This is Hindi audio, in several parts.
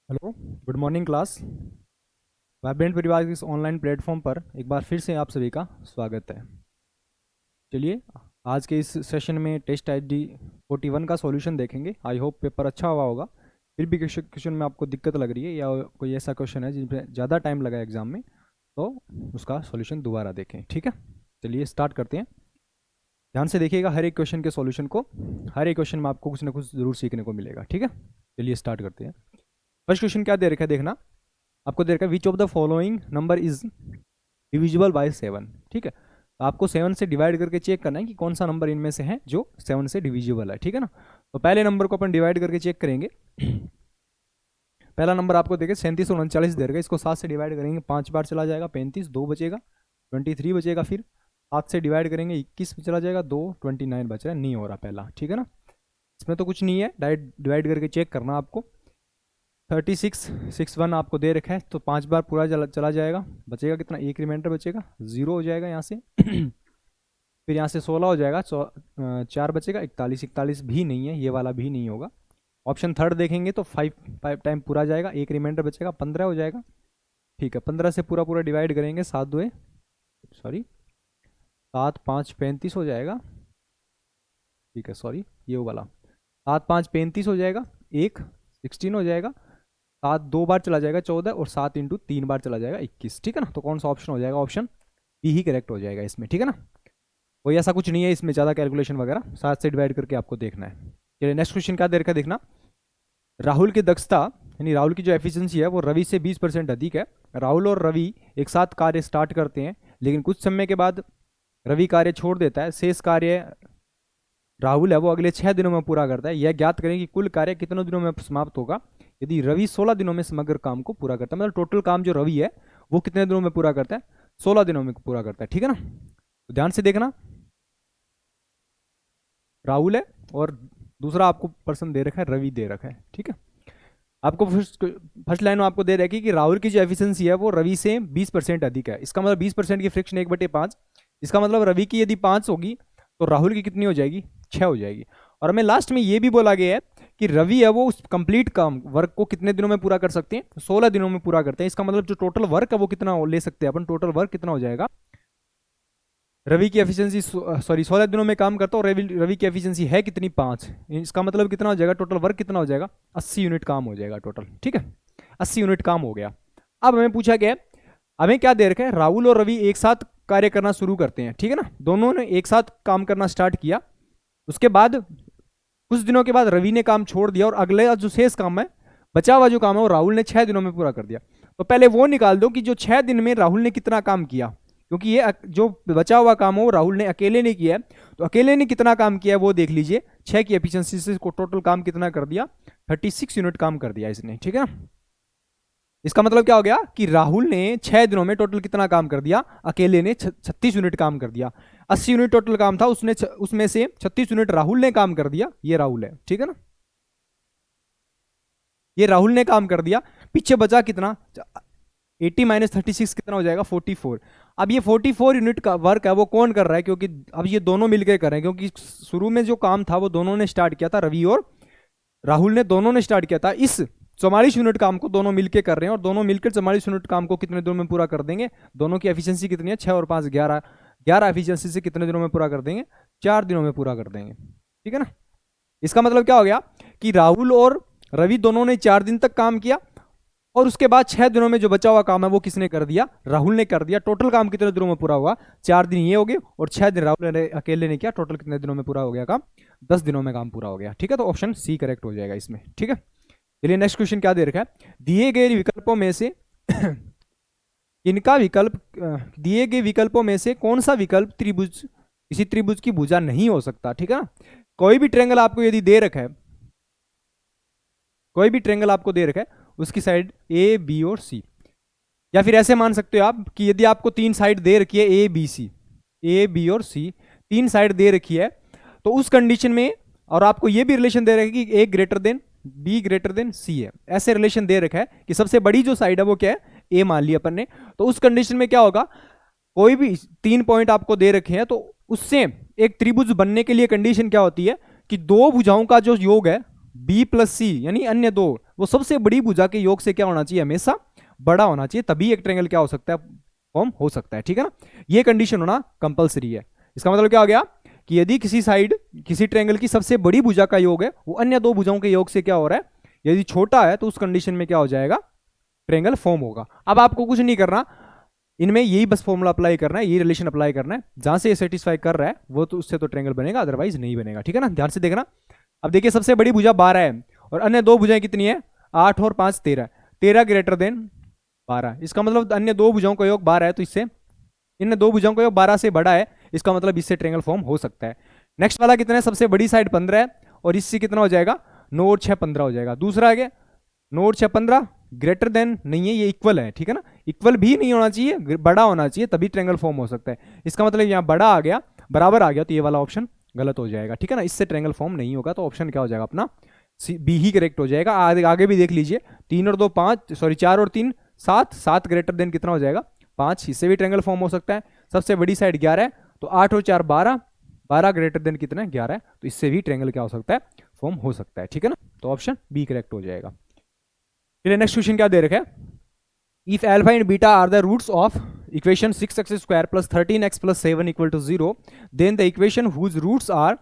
Hello, good morning class. Vibrant परिवार के इस ऑनलाइन प्लेटफॉर्म पर एक बार फिर से आप सभी का स्वागत है। चलिए, आज के इस सेशन में टेस्ट ID 41 का सॉल्यूशन देखेंगे। आई होप पेपर अच्छा हुआ होगा। फिर भी क्वेश्चन में आपको दिक्कत लग रही है या कोई ऐसा क्वेश्चन है जिसमें ज़्यादा टाइम लगा एग्जाम में, तो उसका सॉल्यूशन दोबारा देखें। ठीक है, चलिए स्टार्ट करते हैं। ध्यान से देखिएगा हर एक क्वेश्चन के सॉल्यूशन को। हर एक क्वेश्चन में आपको कुछ ना कुछ ज़रूर सीखने को मिलेगा। ठीक है, चलिए स्टार्ट करते हैं। फर्स्ट क्वेश्चन क्या दे रखा है देखना। आपको दे रखा है which of the following number is divisible by 7। ठीक है, तो आपको 7 से डिवाइड करके चेक करना है कि कौन सा नंबर इनमें से है जो 7 से डिविजिबल है। ठीक है ना, तो पहले नंबर को अपन डिवाइड करके चेक करेंगे। पहला नंबर आपको देखे 37 और 39 दे रखा है। इसको 7 से डिवाइड करेंगे, 5 बार चला जाएगा, 35, 2 बचेगा, 23 बचेगा। फिर 7 से डिवाइड करेंगे, 21 चला जाएगा, 2, 29 बच रहा है। नहीं हो रहा पहला। ठीक है ना, इसमें तो कुछ नहीं है, डायरेक्ट डिवाइड करके चेक करना आपको। 36, 61 आपको दे रखा है, तो 5 बार पूरा चला जाएगा, बचेगा कितना, एक रिमाइंडर बचेगा, 0 हो जाएगा यहाँ से। फिर यहाँ से 16 हो जाएगा, 4 बचेगा, 41, 41 भी नहीं है, ये वाला भी नहीं होगा। ऑप्शन थर्ड देखेंगे तो 5 टाइम पूरा जाएगा, एक रिमाइंडर बचेगा, 15 हो जाएगा। ठीक है, 15 से पूरा पूरा डिवाइड करेंगे, 7 5 35 हो जाएगा। ठीक है, सॉरी ये वाला 7 5 35 हो जाएगा, एक 16 हो जाएगा, 7 2 बार चला जाएगा 14, और 7 इंटू 3 बार चला जाएगा 21। ठीक है ना, तो कौन सा ऑप्शन हो जाएगा, ऑप्शन बी ही करेक्ट हो जाएगा इसमें। ठीक है ना, कोई ऐसा कुछ नहीं है इसमें ज़्यादा कैलकुलेशन वगैरह, 7 से डिवाइड करके आपको देखना है। चलिए नेक्स्ट क्वेश्चन क्या दे रखा है देखना। राहुल की दक्षता यानी राहुल की जो एफिशिएंसी है वो रवि से 20% अधिक है। राहुल और रवि एक साथ कार्य स्टार्ट करते हैं, लेकिन कुछ समय के बाद रवि कार्य छोड़ देता है। शेष कार्य राहुल है वो अगले 6 दिनों में पूरा करता है। यह ज्ञात करें कि कुल कार्य कितने दिनों में समाप्त होगा यदि रवि 16 दिनों में समग्र काम को पूरा करता है। मतलब टोटल काम जो रवि है वो कितने दिनों में पूरा करता है, 16 दिनों में पूरा करता है। ठीक है ना, तो ध्यान से देखना, राहुल है और दूसरा आपको पर्सन दे रखा है, रवि दे रखा है। ठीक है, आपको फर्स्ट लाइन में आपको दे रखी कि राहुल की जो एफिशिएंसी है वो रवि से 20% अधिक है। इसका मतलब 20% की फ्रिक्शन 1/5। इसका मतलब रवि की यदि 5 होगी तो राहुल की कितनी हो जाएगी, 6 हो जाएगी। और हमें लास्ट में ये भी बोला गया है कि रवि है वो उस कंप्लीट काम वर्क को कितने दिनों में पूरा कर सकते हैं, 16 दिनों में पूरा करते हैं। इसका मतलब जो टोटल वर्क है वो कितना ले सकते हैं अपन, टोटल वर्क कितना हो जाएगा। रवि की एफिशिएंसी 16 दिनों में काम करता है, और रवि की एफिशिएंसी है कितनी, 5। इसका मतलब कितना हो जाएगा, टोटल वर्क कितना हो जाएगा, 80 यूनिट काम हो जाएगा टोटल। ठीक है, 80 यूनिट काम हो गया। अब हमें पूछा गया, हमें क्या दे रखा है, राहुल और रवि एक साथ कार्य करना शुरू करते हैं। ठीक है ना, दोनों ने एक साथ काम करना स्टार्ट किया। उसके बाद कुछ दिनों के बाद रवि ने काम छोड़ दिया, और अगले जो शेष काम है, बचा हुआ जो काम है वो राहुल ने 6 दिनों में पूरा कर दिया। तो पहले वो निकाल दो कि जो 6 दिन में राहुल ने कितना काम किया, क्योंकि ये जो बचा हुआ काम है वो राहुल ने अकेले ने किया है। तो अकेले ने कितना काम किया है वो देख लीजिए। 6 की एफिशिएंसी से टोटल काम कितना कर दिया, 36 यूनिट काम कर दिया इसने। ठीक है ना, इसका मतलब क्या हो गया कि राहुल ने 6 दिनों में टोटल कितना काम कर दिया, अकेले ने 36 यूनिट काम कर दिया। 80 यूनिट टोटल काम था, उसमें से 36 यूनिट राहुल ने काम कर दिया। ये राहुल है, ठीक है ना, ये राहुल ने काम कर दिया। पीछे बचा कितना, 80 माइनस 36 कितना हो जाएगा, 44। अब ये 44 यूनिट का वर्क है वो कौन कर रहा है, क्योंकि अब ये दोनों मिलकर कर रहे हैं, क्योंकि शुरू में जो काम था वो दोनों ने स्टार्ट किया था, रवि और राहुल ने दोनों ने स्टार्ट किया था। इस 44 यूनिट काम को दोनों मिलकर कर रहे हैं, और दोनों मिलकर 44 यूनिट काम को कितने दिनों में पूरा कर देंगे। दोनों की एफिशिएंसी कितनी है, 6 और 5 11, 11 एफिशिएंसी से कितने दिनों में पूरा कर देंगे, 4 दिनों में पूरा कर देंगे। ठीक है ना, इसका मतलब क्या हो गया कि राहुल और रवि दोनों ने 4 दिन तक काम किया, और उसके बाद 6 दिनों में जो बचा हुआ काम है वो किसने कर दिया, राहुल ने कर दिया। टोटल काम कितने दिनों में पूरा हुआ, 4 दिन ये हो गए, और 6 दिन राहुल ने अकेले ने किया। टोटल कितने दिनों में पूरा हो गया काम, 10 दिनों में काम पूरा हो गया। ठीक है, तो ऑप्शन सी करेक्ट हो जाएगा इसमें। ठीक है, चलिए नेक्स्ट क्वेश्चन क्या दे रखा है, दिए गए विकल्पों में से इनका विकल्प दिए गए विकल्पों में से कौन सा विकल्प त्रिभुज किसी त्रिभुज की भुजा नहीं हो सकता। ठीक है ना, कोई भी ट्रायंगल आपको यदि दे रखा है, कोई भी ट्रायंगल आपको दे रखा है, उसकी साइड ए बी और सी, या फिर ऐसे मान सकते हो आप कि यदि आपको 3 साइड दे रखी है, A B C, A B और सी 3 साइड दे रखी है, तो उस कंडीशन में, और आपको ये भी रिलेशन दे रखा है कि a greater than b greater than c है, ऐसे रिलेशन दे रखा है कि सबसे बड़ी जो साइड है वो क्या है, ए मान लिया अपन ने। तो उस कंडीशन में क्या होगा, कोई भी 3 पॉइंट आपको दे रखे हैं, तो उससे एक त्रिभुज बनने के लिए कंडीशन क्या होती है कि दो भुजाओं का जो योग है बी प्लस सी, यानी अन्य दो वो सबसे बड़ी भुजा के योग से क्या होना चाहिए, हमेशा बड़ा होना चाहिए, तभी एक ट्रायंगल क्या हो सकता है, फॉर्म हो सकता है। ठीक है ना, ये कंडीशन होना कंपलसरी है। इसका मतलब क्या हो गया कि यदि किसी साइड किसी ट्रायंगल की सबसे बड़ी भुजा का योग है वो अन्य दो भुजाओं के योग से क्या हो रहा है, यदि छोटा है तो उस कंडीशन में क्या हो जाएगा, ट्रायंगल फॉर्म होगा। अब आपको कुछ नहीं करना, इनमें यही बस फॉर्मूला अप्लाई करना है, यही रिलेशन अप्लाई करना है, जहां से ये सेटिस्फाई कर रहा है वो तो उससे तो ट्रायंगल बनेगा, अदरवाइज नहीं बनेगा। ठीक है ना, ध्यान से देखना। अब देखिए सबसे बड़ी भुजा 12 है और अन्य दो भुजाएं कितनी है, 8 और 5 13, 13 ग्रेटर देन 12। इसका मतलब अन्य दो भुजाओं का योग 12 है, तो इससे इन दो भुजाओं का योग 12 से बड़ा है, इसका मतलब इससे ट्रायंगल फॉर्म हो सकता है। नेक्स्ट वाला कितना है, सबसे बड़ी साइड 15 है और इससे कितना हो जाएगा, 9 और 6 15 हो जाएगा। दूसरा आगे 9 और 6 15 ग्रेटर देन नहीं है, ये इक्वल है। ठीक है ना, इक्वल भी नहीं होना चाहिए, बड़ा होना चाहिए, तभी ट्रायंगल फॉर्म हो सकता है। इसका मतलब यहाँ बड़ा आ गया, बराबर आ गया, तो ये वाला ऑप्शन गलत हो जाएगा। ठीक है ना, इससे ट्रायंगल फॉर्म नहीं होगा, तो ऑप्शन क्या हो जाएगा अपना, बी ही करेक्ट हो जाएगा। आगे भी देख लीजिए, 3 और 2 5, सॉरी 4 और 3 7, 7 ग्रेटर देन कितना हो जाएगा 5, इससे भी ट्रायंगल फॉर्म हो सकता है। सबसे बड़ी साइड 11 है तो 8 और 4 12, 12 ग्रेटर देन कितना है 11 है, तो इससे भी ट्रायंगल क्या हो सकता है, फॉर्म हो सकता है। ठीक है ना, तो ऑप्शन बी करेक्ट हो जाएगा। चलिए नेक्स्ट क्वेश्चन क्या दे रखा है, if alpha and beta are the roots of equation 6x square plus 13x plus 7 equal to 0, then the equation whose roots are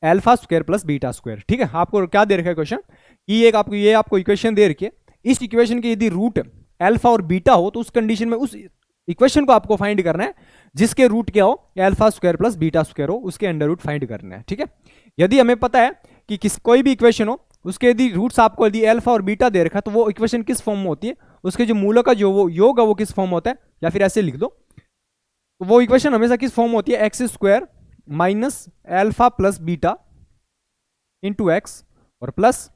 alpha square plus beta square. ठीक है, आपको क्या दे रखा है क्वेश्चन, कि ये आपको इक्वेशन दे रखी है, इस इक्वेशन के यदि रूट अल्फा और बीटा हो तो उस कंडीशन में उस इक्वेशन को आपको फाइंड करना है जिसके रूट क्या हो, alpha square plus beta square हो, उसके अंडर रूट फाइंड करना है। ठीक है, यदि हमें पता है कि कोई भी इक्वेशन हो उसके यदि रूट्स आपको यदि अल्फा और बीटा दे रखा है तो वो इक्वेशन किस फॉर्म में होती है, उसके जो मूलों का जो वो योग है वो किस फॉर्म में होता है, या फिर ऐसे लिख दो, तो वो इक्वेशन हमेशा किस फॉर्म में होती है, x square minus alpha plus beta into x और plus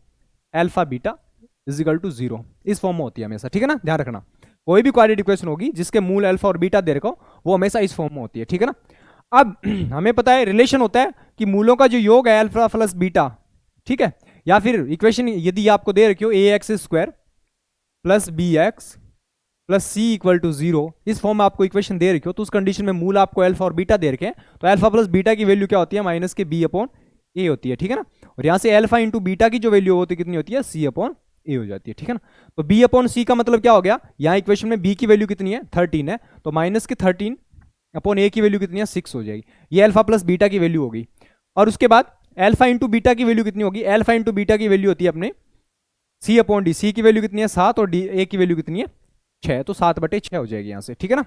alpha beta is equal to 0, इस फॉर्म में होती है हमेशा। ठीक है ना, ध्यान रखना, कोई भी क्वाड्रेटिक इक्वेशन होगी जिसके मूल अल्फा और बीटा दे रखा हो वो हमेशा इस फॉर्म में होती है। ठीक है ना, अब हमें पता है रिलेशन होता है कि मूलों का जो योग है अल्फा प्लस बीटा, ठीक है, या फिर इक्वेशन यदि आपको दे रखी हो a x square plus b x plus c equal to 0, इस फॉर्म में आपको इक्वेशन दे रखी हो तो उस कंडीशन में मूल आपको अल्फा और बीटा दे रखे हैं, तो अल्फा प्लस बीटा की वैल्यू क्या होती है, माइनस के बी अपॉन ए होती है। ठीक है ना, और यहाँ से अल्फा इंटू बीटा की जो वैल्यू होती है कितनी होती है, सी अपॉन ए हो जाती है। ठीक है ना, तो बी अपॉन सी का मतलब क्या हो गया, यहाँ इक्वेशन में बी की वैल्यू कितनी है 13 है, तो माइनस के 13 अपॉन ए की वैल्यू कितनी है 6 हो जाएगी, ये अल्फा प्लस बीटा की वैल्यू होगी। और उसके बाद अल्फा इंटू बीटा की वैल्यू कितनी होगी, अल्फा इंटू बीटा की वैल्यू होती है अपने सी अपॉन डी, सी की वैल्यू कितनी है 7 और डी ए की वैल्यू कितनी है 6, तो 7/6 हो जाएगी यहाँ से। ठीक है ना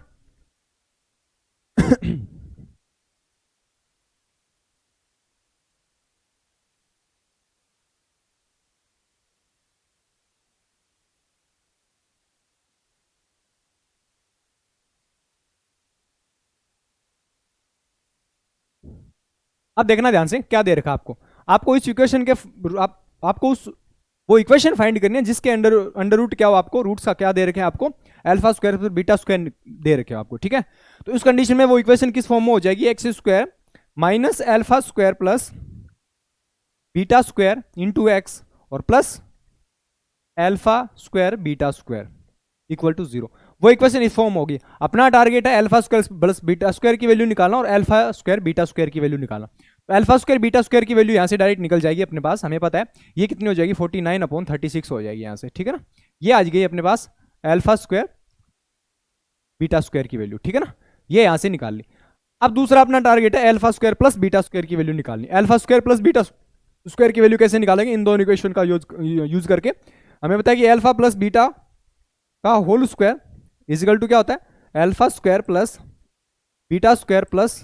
अब देखना ध्यान से क्या दे रखा है आपको, आपको इस इक्वेशन के आपको उस वो इक्वेशन फाइंड करनी है जिसके अंडर रूट क्या हो, आपको रूट्स का क्या दे रखे हैं, आपको alpha square plus beta square दे रखे हो आपको। ठीक है, तो इस कंडीशन में वो इक्वेशन किस फॉर्म में हो जाएगी, x square minus alpha square plus beta square into x और plus alpha square beta square equal to 0, वो इक्वेशन इस फॉर्म होगी। अपना टारगेट है alpha square plus beta square की वैल्यू निकालना और अल्फा स्क्वायर बीटा स्क्वायर की वैल्यू निकालना। तो अल्फा स्क्वायर बीटा स्क्वायर की वैल्यू यहाँ से डायरेक्ट निकल जाएगी अपने पास, हमें पता है ये कितनी हो जाएगी 49/36 हो जाएगी यहाँ से। ठीक है ना, ये आ गई अपने पास अल्फा स्क्वायर बीटा स्क्वायर की वैल्यू। ठीक है ना, ये यहाँ से निकाल ली। अब दूसरा अपना टारगेट है alpha square plus beta square की वैल्यू निकालनी। Alpha square plus beta square की वैल्यू कैसे निकालेंगे, इन दोनों इक्वेशन का यूज करके। हमें पता है कि अल्फा प्लस बीटा का होल स्क्वायर इजिकल टू क्या होता है, alpha square plus beta square plus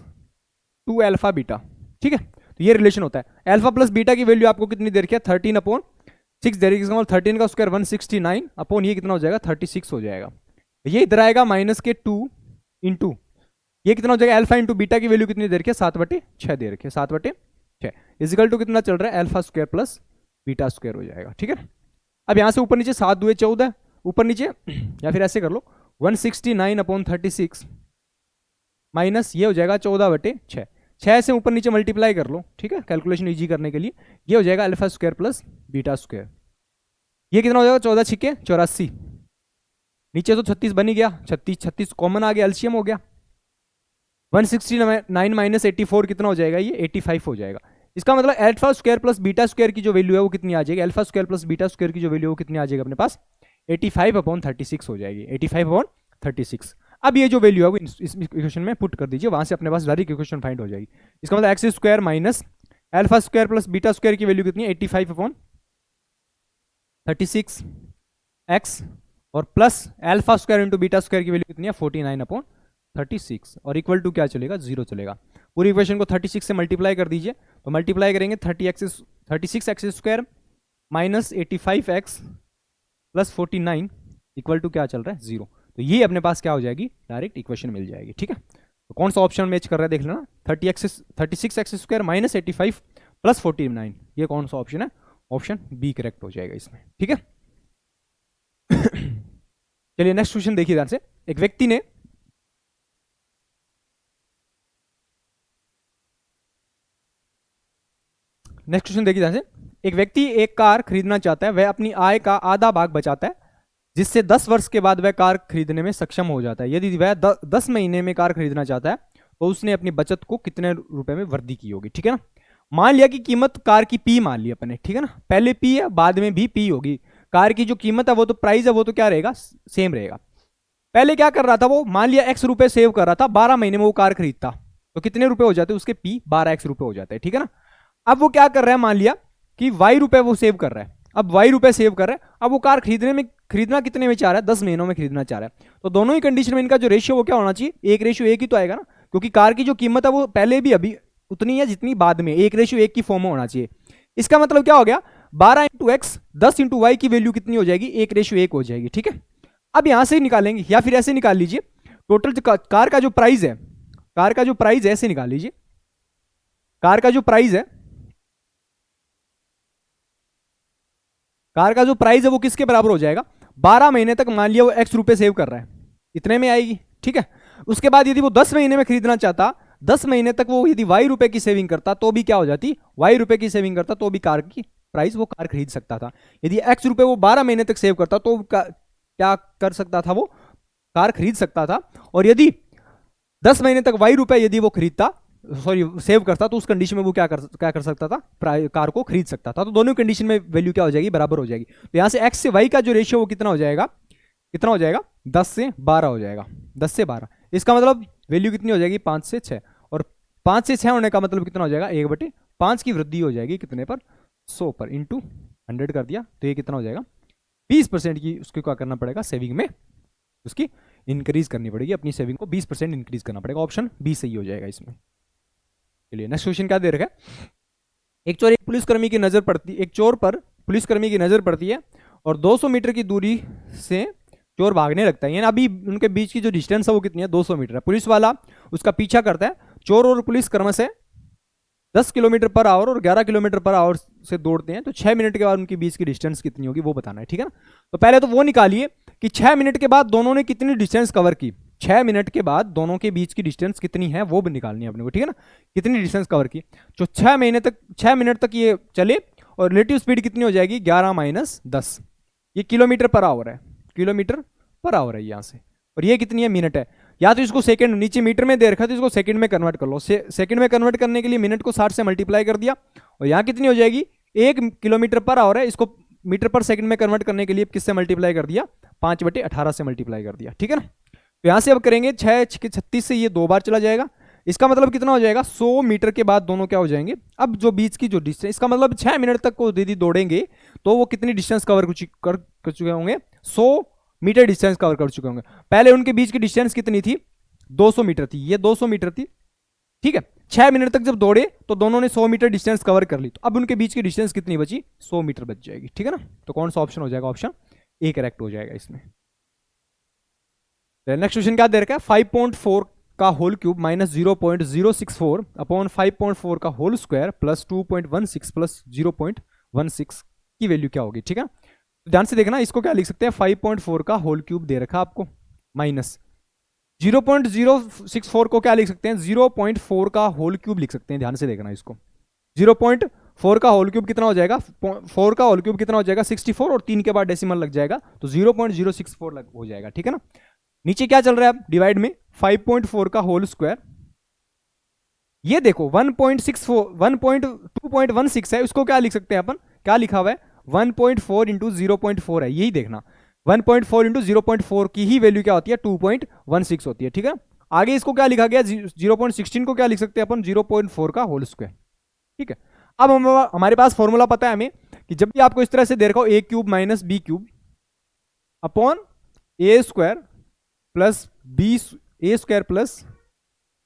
2 alpha beta. ठीक है, तो ये रिलेशन होता है। अल्फा प्लस बीटा की वैल्यू आपको कितनी दे रखी है 13/6 दे रखी है, 13 का स्क्वायर 169 अपॉन ये कितना हो जाएगा 36 हो जाएगा। ये इधर आएगा माइनस के 2 इंटू ये कितना हो जाएगा, अल्फा इंटू बीटा की वैल्यू कितनी दे रखी है 7/6 दे रखी है, 7/6 इजिकल टू कितना चल रहा है, alpha square plus beta square हो जाएगा। ठीक है, अब यहाँ से ऊपर नीचे 7 2 14 ऊपर नीचे या फिर ऐसे कर लो 169/36 माइनस ये हो जाएगा 14/6, 6 से ऊपर नीचे मल्टीप्लाई कर लो। ठीक है, कैलकुलेशन इजी करने के लिए ये हो जाएगा alpha square plus beta square, ये कितना हो जाएगा 14 छिके 84, नीचे तो 36 बन ही गया, 36 कॉमन आ गया, एलसीएम हो गया। 169 माइनस 84 कितना हो जाएगा, ये 85 हो जाएगा। इसका मतलब alpha square plus beta square की जो वैल्यू है वो कितनी आ जाएगी, alpha square plus beta square की जो वैल्यू है वो कितनी आ जाएगी अपने पास 85/36 हो जाएगी, 85/36। अब ये जो वैल्यू है वो इस इक्वेशन में पुट कर दीजिए, वहां से अपने पास डायरेक्ट इक्वेशन फाइंड हो जाएगी। इसका मतलब x square minus alpha square plus beta square की वैल्यू कितनी है 85/36 एक्स, और plus alpha square into beta square की वैल्यू कितनी है 49/36, और इक्वल टू क्या चलेगा, 0 चलेगा। पूरी इक्वेशन को 36 से मल्टीप्लाई कर दीजिए, तो मल्टीप्लाई करेंगे 36 x square minus 85x plus 49 equal to क्या चल रहा है 0। तो ये अपने पास क्या हो जाएगी, डायरेक्ट इक्वेशन मिल जाएगी। ठीक है, तो कौन सा ऑप्शन मैच कर रहा है देख लेना, 36 एक्स स्क्वायर माइनस 85 प्लस 49, ये कौन सा ऑप्शन है, ऑप्शन बी करेक्ट हो जाएगा इसमें। ठीक है चलिए नेक्स्ट क्वेश्चन देखिए ध्यान से। एक व्यक्ति ने नेक्स्ट क्वेश्चन देखिए ध्यान से। एक व्यक्ति एक कार खरीदना चाहता है, वह अपनी आय का आधा भाग बचाता है, जिससे 10 वर्ष के बाद वह कार खरीदने में सक्षम हो जाता है। यदि वह 10 महीने में कार खरीदना चाहता है तो उसने अपनी बचत को कितने रुपए में वृद्धि की होगी। ठीक है ना, मान लिया कि कीमत कार की पी मान ली अपने, ठीक है ना, पहले पी है बाद में भी पी होगी। कार की जो कीमत है वो तो प्राइस है वो तो क्या रहेगा, सेम रहेगा। पहले क्या कर रहा था वो, मान लिया x रुपए सेव कर रहा था, 12 महीने में वो कार खरीदता तो कितने रुपए हो जाते, उसके पी 12x रुपए हो जाते हैं। ठीक है ना, अब वो क्या कर रहा है, मान लिया कि y रुपए वो सेव कर रहा है, अब y रुपए सेव कर रहा है, अब वो कार खरीदना कितने में चाह रहा है, 10 महीनों में खरीदना चाह रहा है। तो दोनों ही कंडीशन में इनका जो रेशियो वो क्या होना चाहिए, 1:1 ही तो आएगा ना, क्योंकि कार की जो कीमत है वो पहले भी अभी उतनी है जितनी बाद में, 1:1 की फॉर्म में होना चाहिए। इसका मतलब क्या हो गया, 12 × x 10 × y की वैल्यू कितनी हो जाएगी, 1:1 हो जाएगी। ठीक है, अब यहां से निकालेंगे या फिर ऐसे निकाल लीजिए, टोटल कार का जो प्राइस है, कार का जो प्राइस है ऐसे निकाल लीजिए, कार का जो प्राइस है, कार का जो प्राइस है वो किसके बराबर हो जाएगा, 12 महीने तक मान लिया वो x रुपए सेव कर रहा है, इतने में आएगी। ठीक है, उसके बाद यदि वो 10 महीने में खरीदना चाहता, 10 महीने तक वो यदि y रुपए की सेविंग करता तो भी क्या हो जाती, y रुपए की सेविंग करता तो भी कार की प्राइस वो कार खरीद सकता था। यदि x रुपए वो 12 महीने तक सेव करता तो क्या कर सकता था, वो कार खरीद सकता था। और यदि 10 महीने तक y रुपए यदि वो खरीदता, सॉरी सेव करता, तो उस कंडीशन में वो क्या कर सकता था, कार को खरीद सकता था। तो दोनों कंडीशन में वैल्यू क्या हो जाएगी, बराबर हो जाएगी। तो यहां से x से y का जो रेशियो वो कितना हो जाएगा, 10 से 12 हो जाएगा, 10 से 12। इसका मतलब वैल्यू कितनी हो जाएगी, 5 से 6, और 5 से 6 होने का मतलब कितना हो जाएगा, 1/5 की वृद्धि हो जाएगी कितने पर, 100 पर, इंटू 100 कर दिया तो ये कितना हो जाएगा, 20% की उसको क्या करना पड़ेगा, सेविंग में उसकी इंक्रीज करनी पड़ेगी, अपनी सेविंग को 20% इंक्रीज करना पड़ेगा। ऑप्शन बी सही हो जाएगा इसमें। चलिए नेक्स्ट क्वेश्चन क्या दे रखा है, एक चोर एक पुलिसकर्मी की नजर पड़ती, एक चोर पर पुलिसकर्मी की नजर पड़ती है और 200 मीटर की दूरी से चोर भागने लगता है, यानी अभी उनके बीच की जो डिस्टेंस है वो कितनी है, 200 मीटर है। पुलिस वाला उसका पीछा करता है, चोर और पुलिस क्रमशः 10 किलोमीटर पर आवर और 11 किलोमीटर पर आवर से दौड़ते हैं, तो 6 मिनट के बाद उनके बीच की डिस्टेंस कितनी होगी वो बताना है। ठीक है ना, तो पहले तो वो निकालिए कि 6 मिनट के बाद दोनों ने कितनी डिस्टेंस कवर की, 6 मिनट के बाद दोनों के बीच की डिस्टेंस कितनी है वो भी निकालनी है अपने को। ठीक है ना, कितनी डिस्टेंस कवर की, जो 6 मिनट तक ये चले, और रिलेटिव स्पीड कितनी हो जाएगी, 11 - 10, ये किलोमीटर पर आवर है, किलोमीटर पर आवर है यहाँ से, और ये कितनी है, मिनट है। या तो इसको सेकंड, नीचे मीटर में दे रखा है तो इसको सेकंड में कन्वर्ट कर लो, सेकंड में कन्वर्ट करने के लिए मिनट को 60 से मल्टीप्लाई कर दिया, और यहाँ कितनी हो जाएगी, 1 किलोमीटर पर आवर है, इसको मीटर पर सेकंड में कन्वर्ट करने के लिए किससे मल्टीप्लाई कर दिया, 5/18 से मल्टीप्लाई कर दिया। ठीक है ना, तो यहाँ से अब करेंगे 6 × 36 से ये 2 बार चला जाएगा, इसका मतलब कितना हो जाएगा, 100 मीटर के बाद दोनों क्या हो जाएंगे, अब जो बीच की जो डिस्टेंस, इसका मतलब 6 मिनट तक को दीदी दौड़ेंगे तो वो कितनी डिस्टेंस कवर कर चुके होंगे, 100 मीटर डिस्टेंस कवर कर चुके होंगे। पहले उनके बीच की डिस्टेंस कितनी थी, 200 मीटर थी, ये 200 मीटर थी। ठीक है, 6 मिनट तक जब दौड़े तो दोनों ने 100 मीटर डिस्टेंस कवर कर ली, तो अब उनके बीच की डिस्टेंस कितनी बची, 100 मीटर बच जाएगी। ठीक है ना, तो कौन सा ऑप्शन हो जाएगा, ऑप्शन ए करेक्ट हो जाएगा इसमें। नेक्स्ट क्वेश्चन क्या दे रखा है, 5.4 का होल क्यूब माइनस 0.064 अपॉन 5.4 का होल स्क्वायर प्लस 2.16 प्लस 0.16 की वैल्यू क्या होगी। ठीक है, तो ध्यान से देखना, इसको क्या लिख सकते हैं, 5.4 का होल क्यूब दे रखा आपको, माइनस 0.064 को क्या लिख सकते हैं, 0.4 का होल क्यूब लिख सकते हैं। ध्यान से देखना इसको, 0.4 का होल क्यूब कितना हो जाएगा, 4 का होल क्यूब कितना हो जाएगा, 64, और 3 के बाद डेसिमल लग जाएगा तो 0.064 हो जाएगा। ठीक है ना, नीचे क्या चल रहा है, डिवाइड में 5.4 का होल स्क्वायर ये देखो 1.64 1.2.16 है, उसको क्या लिख सकते हैं अपन, क्या लिखा हुआ है 1.4 इंटू 0.4 है, यही देखना 1.4 इंटू 0.4 की ही वैल्यू क्या होती है 2.16 होती है, ठीक है। आगे इसको क्या लिखा गया 0.16 को क्या लिख सकते हैं अपन 0.4 का होल स्क्वायर, ठीक है। अब हमारे पास फॉर्मूला पता है हमें कि जब भी आपको इस तरह से दे रखा हो a cube minus b cube upon a square plus b, a square plus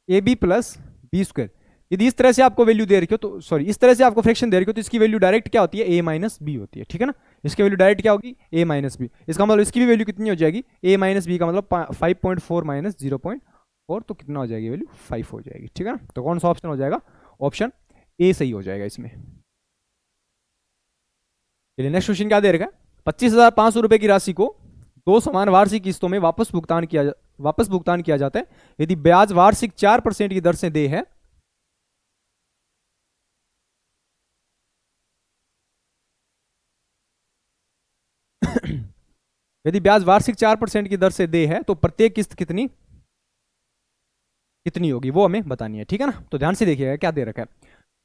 a b plus b square, यदि इस तरह से आपको वैल्यू दे रखी हो तो सॉरी इस तरह से आपको फ्रैक्शन दे रखी हो तो इसकी वैल्यू डायरेक्ट क्या होती है ए माइनस बी होती है, ठीक है ना। इसकी वैल्यू डायरेक्ट क्या होगी ए माइनस बी, इसका मतलब इसकी भी वैल्यू कितनी हो जाएगी ए माइनस बी का मतलब 5.4 माइनस 0.4 तो कितना हो जाएगी वैल्यू 5 हो जाएगी, ठीक है ना। तो कौन सा ऑप्शन हो जाएगा, ऑप्शन ए सही हो जाएगा इसमें। चलिए नेक्स्ट क्वेश्चन क्या दे रखा है, 25,500 रुपए की राशि को दो समान वार्षिक किस्तों में वापस भुगतान किया जाता है यदि ब्याज वार्षिक 4% की दर से दे है। यदि ब्याज वार्षिक 4% की दर से दे है तो प्रत्येक किस्त कितनी कितनी होगी वो हमें बतानी है, ठीक है ना। तो ध्यान से देखिएगा क्या दे रखा है,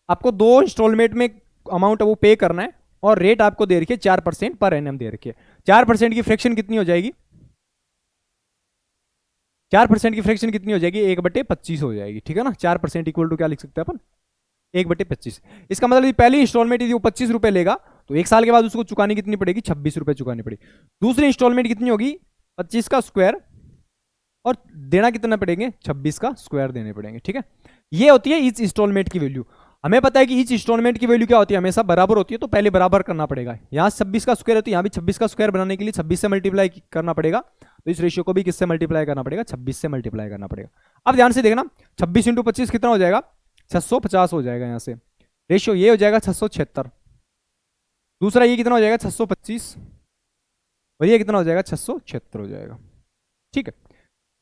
आपको 2 इंस्टॉलमेंट में अमाउंट वो पे करना है और रेट आपको दे रखी है 4% पर एनएम दे रखी है। 4% की फ्रैक्शन कितनी हो जाएगी, 4% की फ्रैक्शन कितनी हो जाएगी 1/25 हो जाएगी, ठीक है ना। 4% इक्वल टू क्या लिख सकते हैं अपन 1/25। इसका मतलब पहली इंस्टॉलमेंट यदि वो 25 रुपए लेगा तो 1 साल के बाद उसको चुकानी कितनी पड़ेगी 26 रुपए चुकानी पड़ेगी। दूसरी इंस्टॉलमेंट कितनी होगी 25 का स्क्वायर और देना कितना पड़ेंगे 26 का स्क्वायर देने पड़ेंगे, ठीक है। ये होती है ईच इंस्टॉलमेंट की वैल्यू। हमें पता है कि ईच इंस्टॉलमेंट की वैल्यू क्या होती है हमेशा बराबर होती है, तो पहले बराबर करना पड़ेगा। यहाँ 26 का स्क्वायर है तो यहाँ भी 26 का स्क्वायर बनाने के लिए 26 से मल्टीप्लाई करना पड़ेगा, तो इस रेशियो को भी किससे मल्टीप्लाई करना पड़ेगा 26 से मल्टीप्लाई करना पड़ेगा। अब ध्यान से देखना 26 इंटू 25 कितना हो जाएगा 650 हो जाएगा, यहाँ से रेशियो ये हो जाएगा 676, दूसरा ये कितना हो जाएगा 625 और ये कितना हो जाएगा 676 हो जाएगा, ठीक है।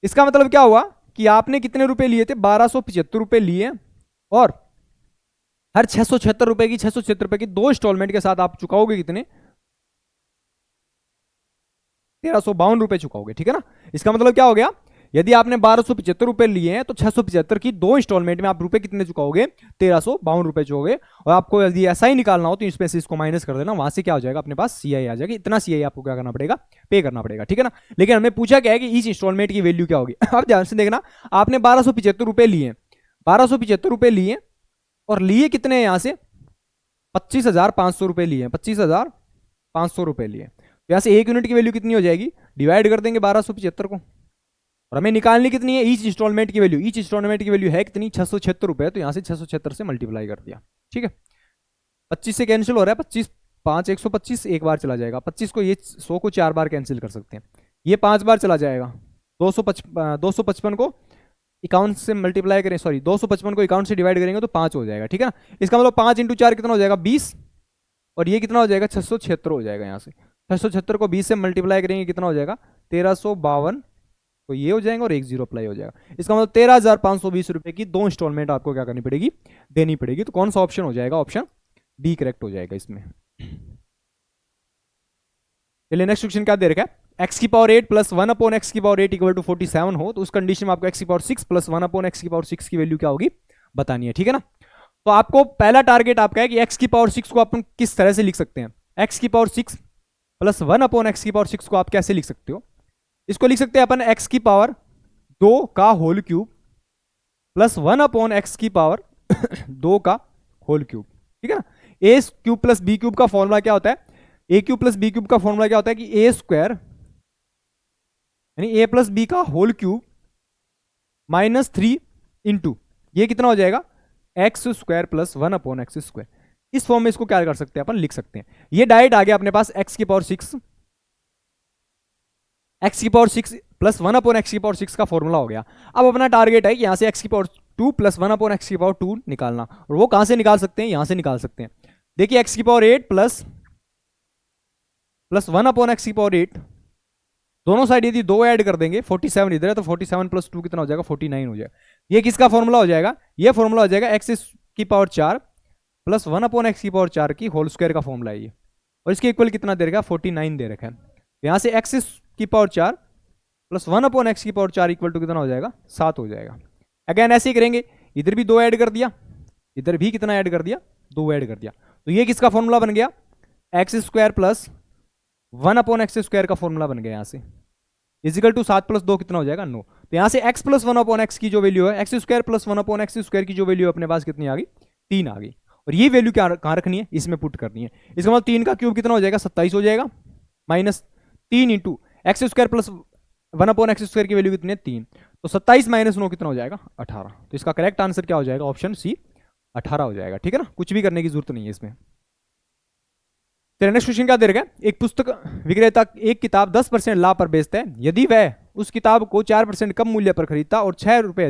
इसका मतलब क्या हुआ कि आपने कितने रुपए लिए थे 1275 रुपए लिए और हर 676 रुपए की 676 रुपए की 2 इंस्टॉलमेंट के साथ आप चुकाओगे कितने 1352 रुपए चुकाओगे, ठीक है ना। इसका मतलब क्या हो गया यदि आपने 1275 रुपए लिए हैं तो 675 की 2 इंस्टॉलमेंट में आप रुपए कितने चुकाओगे 1352 रुपए चुकाओगे। और आपको यदि ऐसा ही निकालना हो तो इसमें से इसको माइनस कर देना, वहां से क्या हो जाएगा अपने पास सीआई आ जाएगा, इतना सीआई आपको क्या करना पड़ेगा पे करना पड़ेगा, ठीक है ना। लेकिन हमें पूछा क्या है कि इस इंस्टॉलमेंट की वैल्यू क्या होगी। अब ध्यान से देखना आपने 1275 रुपए लिए, 1275 रुपए लिए और लिए कितने यहां से 25,500 रुपए लिए, 25,500 रुपए लिए, तो यहां से 1 यूनिट की वैल्यू कितनी हो जाएगी डिवाइड कर देंगे 1275 को और हमें निकालनी कितनी है ईच इंस्टॉलमेंट की वैल्यू। ईच इंस्टॉलमेंट की वैल्यू है कितनी 676 रुपए, तो यहां से 676 से मल्टीप्लाई कर दिया, ठीक है। 25 से कैंसिल हो रहा है 25 5 125 एक बार चला जाएगा, 25 को ये 100 को 4 बार कैंसिल कर सकते हैं, ये 5 बार चला जाएगा 255 को 51 से मल्टीप्लाई करें सॉरी 255 को 51 से डिवाइड करेंगे तो 5 हो जाएगा, ठीक है ना। इसका मतलब 5 इंटू 4 कितना हो जाएगा 20 और ये कितना हो जाएगा 676 हो जाएगा। यहाँ से 676 को 20 से मल्टीप्लाई करेंगे कितना हो जाएगा 1352, तो ये हो जाएगा और 1 0 अप्लाई हो जाएगा। इसका मतलब 13,520 रुपए की 2 इंस्टॉलमेंट आपको क्या करनी पड़ेगी देनी पड़ेगी। तो कौन सा ऑप्शन हो जाएगा ऑप्शन डी करेक्ट हो जाएगा इसमें। चलिए नेक्स्ट क्वेश्चन क्या दे रखा है एक्स की पावर 8 प्लस 1 अपॉन एक्स की पावर 8 इक्वल टू 47 हो तो उस कंडीशन में आपको एक्स की पावर 6 प्लस 1 अपॉन एक्स की पावर 6 की वैल्यू क्या होगी बतानी है, ठीक है ना। तो आपको पहला टारगेट आपका है कि एक्स की पावर 6 को अपन किस तरह से लिख सकते हैं, एक्स की पावर 6 प्लस 1 अपॉन एक्स की पावर 6 को आप कैसे लिख सकते हो, इसको लिख सकते हैं अपन एक्स की पावर 2 का whole cube plus 1 upon x की पावर 2 का होल क्यूब, ठीक है ना। A cube plus b cube का फॉर्मूला क्या होता है, a cube plus b cube का फॉर्मूला क्या होता है कि ए स्क्वायर यानी ए प्लस बी का होल क्यूब माइनस 3 इंटू ये कितना हो जाएगा x square plus 1 upon x square. इस फॉर्म में इसको क्या कर सकते हैं अपन लिख सकते हैं, ये डायरेक्ट आ गया अपने पास एक्स की पावर 6 एक्स की पावर 6 प्लस 1 अपॉन एक्स की पावर 6 का फॉर्मूला हो गया। अब अपना टारगेट है कि यहां से एक्स की पावर 2 प्लस 1 अपॉन एक्स की पावर 2 निकालना, और वो कहां से निकाल सकते हैं यहां से निकाल सकते हैं। देखिए एक्स की पावर 8 प्लस 1 अपॉन एक्स की पावर 8 दोनों साइड यदि 2 ऐड कर देंगे 47 इधर है तो 47 प्लस 2 कितना हो जाएगा 49 हो जाएगा। ये किसका फॉर्मूला हो जाएगा, ये फॉर्मूला हो जाएगा एक्स की पावर 4 प्लस 1 अपॉन एक्स की पावर 4 की होल स्क्वायर का फॉर्मूला है ये, और इसके इक्वल कितना दे रखा है 49 दे रखा है। यहां से एक्स की पावर 4 प्लस 1 अपॉन एक्स की पावर 4 इक्वल टू कितना हो जाएगा 7 हो जाएगा। अगेन ऐसे ही करेंगे, इधर भी 2 ऐड कर दिया, इधर भी कितना ऐड कर दिया, 2 ऐड कर दिया। तो ये किसका फॉर्मूला बन गया, एक्स स्क्वायर प्लस 1/x² का फॉर्मूला बन गया यहाँ से, इजिकल टू 7 + 2 कितना हो जाएगा 9। तो यहाँ से x + 1/x की जो वैल्यू है, x² + 1/x² की जो वैल्यू अपने पास कितनी आ गई, 3 आ गई। और ये वैल्यू क्या कहाँ रखनी है, इसमें पुट करनी है। इसका मतलब 3 का क्यूब कितना हो जाएगा, 27 हो जाएगा, माइनस 3 इंटू x² + 1/x² की वैल्यू कितनी है, 3। तो 27 - 9 कितना हो जाएगा, 18। तो इसका करेक्ट आंसर क्या हो जाएगा, ऑप्शन सी 18 हो जाएगा। ठीक है ना, कुछ भी करने की जरूरत नहीं है इसमें। नेक्स्ट क्वेश्चन क्या दे रखा है, एक पुस्तक विक्रेता एक किताब 10% लाभ पर बेचता है। यदि वह उस किताब को 4% कम मूल्य पर खरीदता और 6 रुपए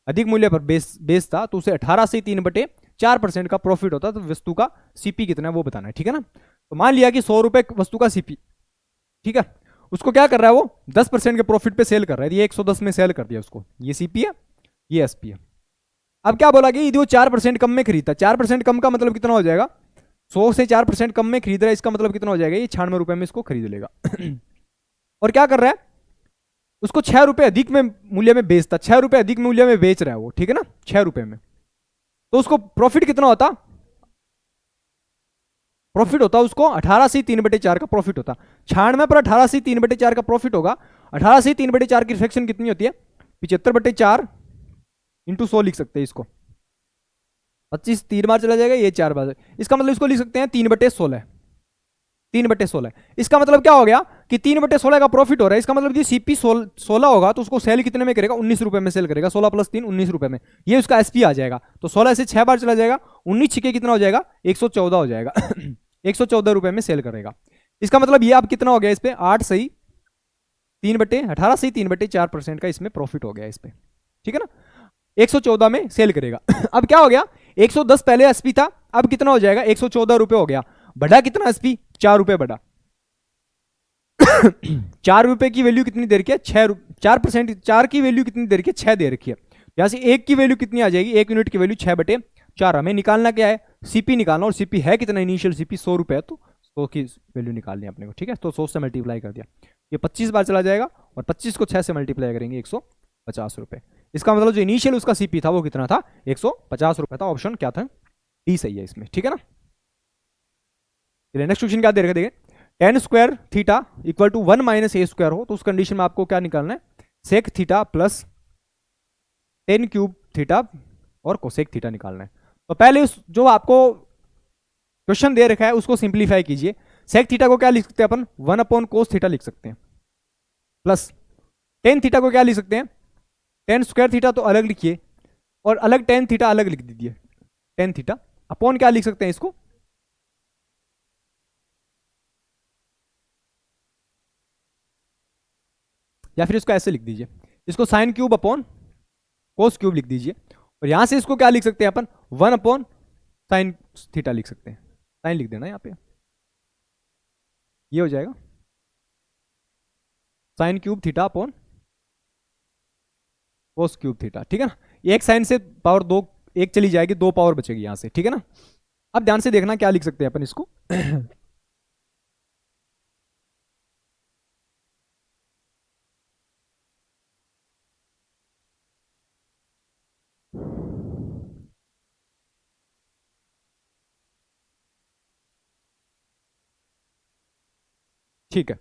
अधिक मूल्य पर बेचता तो उसे 18 से 3/4% का प्रॉफिट होता। तो वस्तु का सीपी कितना है वो बताना है। ठीक है ना, तो मान लिया कि 100 रुपए वस्तु का सीपी, ठीक है, उसको क्या कर रहा है, वो 10% के प्रॉफिट पे सेल कर रहा है। ये 110 में सेल कर दिया उसको, ये सीपी है, ये एसपी है। अब क्या बोला कि यदि वो 4% कम में खरीदता, 4% कम का मतलब कितना हो जाएगा, 100 से 4% कम में खरीद रहा है, इसका मतलब कितना हो जाएगा, ये 96 रुपए में इसको खरीद लेगा। और क्या कर रहा है, उसको 6 रुपए अधिक में मूल्य में बेचता, 6 रुपए अधिक मूल्य में बेच रहा है वो, ठीक है ना, 6 रुपए में। तो उसको प्रॉफिट कितना होता, प्रॉफिट होता उसको 18 से 3/4 का प्रॉफिट होता। 96 पर 18 से 3/4 का प्रॉफिट होगा। 18 से 3/4 की फ्रैक्शन कितनी होती है, 75/4 इंटू 100 लिख सकते हैं इसको। 25 3 बार चला जाएगा, ये 4 बार, इसका मतलब इसको लिख सकते हैं 3/16, 3/16। इसका मतलब क्या हो गया कि 3/16 का प्रॉफिट हो रहा है। इसका मतलब कि सीपी 16 होगा तो उसको सेल कितने में करेगा, 19 रुपए में सेल करेगा। 16 + 3 19 रुपए में, ये उसका एसपी आ जाएगा। तो 16 से 6 बार चला जाएगा, 19 छिके कितना हो जाएगा, 114 हो जाएगा। 114 रुपए में सेल करेगा। इसका मतलब ये अब कितना हो गया, इस पे 8 सही 18 से 3/4% का इसमें प्रॉफिट हो गया इस पे। ठीक है ना, 114 में सेल करेगा। अब क्या हो गया, 110 पहले एसपी था, अब कितना हो जाएगा, 114 रुपए हो गया। बढ़ा कितना एसपी, 4 रुपए बढ़ा। 4 रुपए की वैल्यू कितनी दे रखी है, 4%, 4 की वैल्यू कितनी दे रखी है, 6 दे रखी है। यहां से 1 की वैल्यू कितनी आ जाएगी, 1 यूनिट की वैल्यू 6/4। हमें निकालना क्या है, सीपी निकालना, और सीपी है कितना, इनिशियल सीपी 100 रुपए है, तो 100 की वैल्यू निकालनी है अपने को। ठीक है, तो 100 से मल्टीप्लाई कर दिया, ये 25 बार चला जाएगा, और 25 को 6 से मल्टीप्लाई करेंगे, 150 रुपए। इसका मतलब जो इनिशियल उसका सीपी था वो कितना था, 150 रुपए था। ऑप्शन क्या था, डी सही है इसमें। ठीक है ना, नेक्स्ट क्वेश्चन क्या दे रखा, देखिए tan square theta equal to 1 - a² हो, तो उस कंडीशन में आपको क्या निकालना है, sec theta plus tan cube theta और कोसेक थीटा निकालना है। तो पहले जो आपको क्वेश्चन दे रखा है उसको सिंप्लीफाई कीजिए। सेक थीटा को क्या लिख सकते हैं अपन, 1/cos थीटा लिख सकते हैं, प्लस tan थीटा को क्या लिख सकते हैं, tan स्क्वायर थीटा तो अलग लिखिए, और अलग tan थीटा अलग लिख दीजिए। tan थीटा अपॉन क्या लिख सकते हैं इसको, या फिर इसको ऐसे लिख दीजिए, इसको sine cube upon cos cube लिख दीजिए। और यहां से इसको क्या लिख सकते हैं अपन, 1/sin थीटा लिख सकते हैं, साइन लिख देना यहां पे, ये हो जाएगा sine cube theta upon cos cube theta. ठीक है ना, एक साइन से पावर 2 एक चली जाएगी, 2 पावर बचेगी यहां से। ठीक है ना, अब ध्यान से देखना क्या लिख सकते हैं अपन इसको। ठीक है,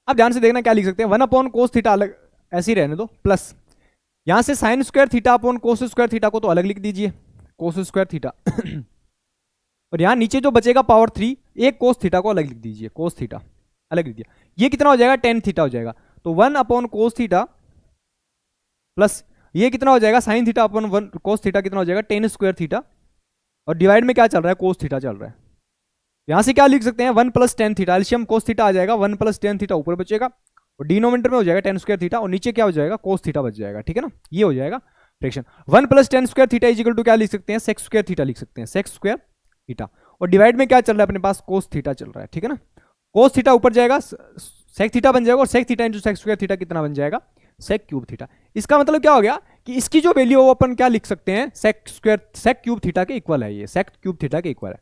अब ध्यान से देखना क्या लिख सकते हैं, 1/cos थीटा अलग ऐसे ही रहने दो, प्लस यहां से साइन स्क्वायर थीटा अपॉन कोस स्क्वायर थीटा को तो अलग लिख दीजिए, कोस स्क्वायर थीटा। और यहां नीचे जो बचेगा पावर 3, एक कोस थीटा को अलग लिख दीजिए, कोस थीटा अलग लिख दिया। ये कितना हो जाएगा, tan थीटा हो जाएगा। तो 1/cos थीटा प्लस ये कितना हो जाएगा, साइन थीटा अपॉन 1 कोस थीटा कितना हो जाएगा, tan स्क्वायर थीटा, और डिवाइड में क्या चल रहा है, कोस थीटा चल रहा है। यहां से क्या लिख सकते हैं, 1 + tan थीटा, एल्शियम कोस थीटा आ जाएगा, 1 + tan थीटा ऊपर बचेगा, और डिनोमिनेटर में हो जाएगा tan स्क्वायर थीटा, और नीचे क्या हो जाएगा, कोस थीटा बच जाएगा। ठीक है ना, ये हो जाएगा fraction. 1 + tan square theta equal to क्या लिख सकते हैं, सेक स्क्वायर थीटा लिख सकते हैं, सेक स्क्वायर थीटा, और डिवाइड में क्या चल रहा है अपने पास, कोस थीटा चल रहा है। ठीक है ना, कोस थीटा ऊपर जाएगा, सेक थीटा बन जाएगा, और sec theta into sec square theta कितना बन जाएगा, सेक क्यूब थीटा। इसका मतलब क्या हो गया कि इसकी जो वैल्यू है वो अपन क्या लिख सकते हैं, सेक क्यूब थीटा के इक्वल है, ये सेक क्यूब थीटा के इक्वल है।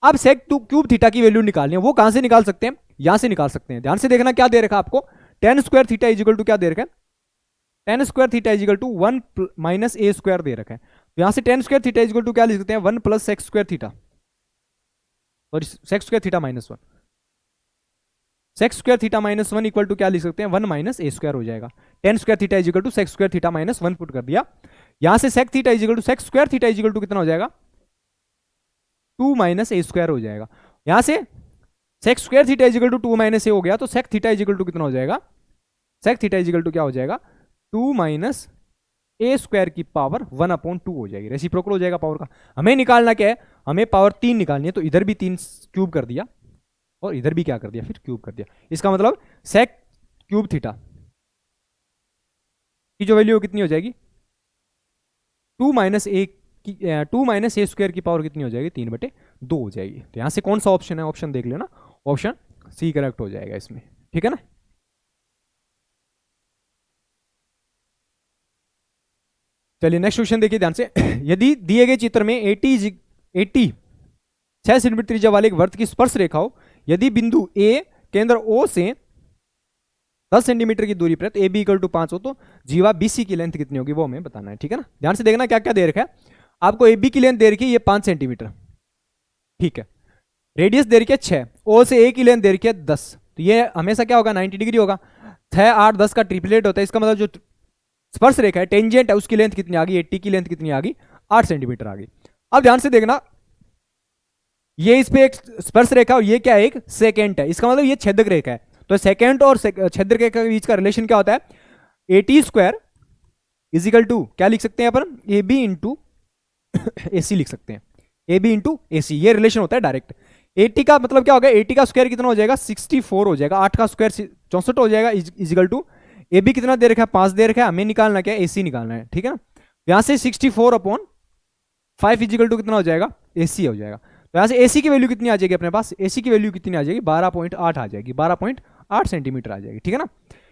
अब सेक क्यूब थीटा की वैल्यू निकालनी है, वो कहां से निकाल सकते हैं, यहां से निकाल सकते हैं। ध्यान से देखना क्या दे रखा है आपको, tan square theta equal to क्या दे रखा है, tan square theta is equal to 1 minus a square दे रखा है, तो यहां से tan square theta is equal to क्या लिख सकते हैं, 1 प्लस सेक्स स्क्वायर थीटा, और sec square theta minus 1, sec square theta minus 1 equal to क्या लिख सकते हैं, 1 माइनस ए स्क्वायर हो जाएगा। Tan square theta is equal to sec square theta minus 1 put कर दिया, यहां से sec theta is equal to sec square theta is equal to कितना हो जाएगा, 2 माइनस ए स्क्वायर हो जाएगा। यहां से sec square theta is equal to 2 minus a हो गया, तो सेक थीटा इजिकल टू कितना हो जाएगा, सेक थीटा इजिकल टू क्या हो जाएगा, 2 माइनस ए स्क्वायर की पावर 1/2 हो जाएगी, रेसिप्रोकल हो जाएगा पावर का। हमें निकालना क्या है, हमें पावर 3 निकालनी है, तो इधर भी 3 क्यूब कर दिया और इधर भी क्या कर दिया, फिर क्यूब कर दिया। इसका मतलब सेक क्यूब थीटा की जो वैल्यू कितनी हो जाएगी, 2 माइनस ए की 2 माइनस ए स्क्वायर की पावर कितनी हो जाएगी, 3/2 हो जाएगी। तो यहां से कौन सा ऑप्शन है, ऑप्शन देख लेना, ऑप्शन सी करेक्ट हो जाएगा इसमें, ठीक है ना। चलिए नेक्स्ट क्वेश्चन देखिए ध्यान से। यदि दिए गए चित्र में 80 6 सेंटीमीटर त्रिज्या वाले एक वृत्त की स्पर्श रेखा हो, यदि बिंदु ए केंद्र ओ से 10 सेंटीमीटर की दूरी पर ए बी इक्वल टू 5 हो, तो जीवा बीसी की लेंथ कितनी होगी वो हमें बताना है, ठीक है ना। ध्यान से देखना क्या क्या दे रखा है आपको, ए बी की लेंथ दे रखी है ये 5 सेंटीमीटर, ठीक है, रेडियस दे रखी है 6, ओ से ए की लेंथ दे रखी है 10, तो ये हमेशा क्या होगा, 90 डिग्री होगा। 6 8 10 का ट्रिपलेट होता है, इसका मतलब जो स्पर्श रेखा है टेंजेंट है उसकी लेंथ कितनी आ गई, 80 की लेंथ कितनी आ गई, 8 सेंटीमीटर आ गई। अब ध्यान से देखना, ये इस पे एक स्पर्श रेखा और ये क्या है, एक सेकेंट है, इसका मतलब ये छेदक रेखा है। तो सेकेंट और छेदक रेखा के बीच का रिलेशन क्या होता है, 80 स्क्वायर इजिकल टू क्या लिख सकते हैं अपन, ए बी इंटू ए सी लिख सकते हैं, ए बी इंटू ए सी, ये रिलेशन होता है डायरेक्ट। 80 का मतलब क्या होगा, 80 का स्क्वायर कितना हो जाएगा, 64 हो जाएगा, 8 का स्क्वायर 64 हो जाएगा, इजिकल टू ए बी कितना दे रखा है, 5 दे रखा है, हमें निकालना क्या है, ए सी निकालना है, ठीक है ना। यहां से 64/5 इजिकल टू कितना हो जाएगा, ए सी हो जाएगा। तो यहां से एसी की वैल्यू कितनी आ जाएगी अपने पास, एसी की वैल्यू कितनी आ जाएगी, 12.8 आ जाएगी, 12.8 सेंटीमीटर आ जाएगी, ठीक है ना।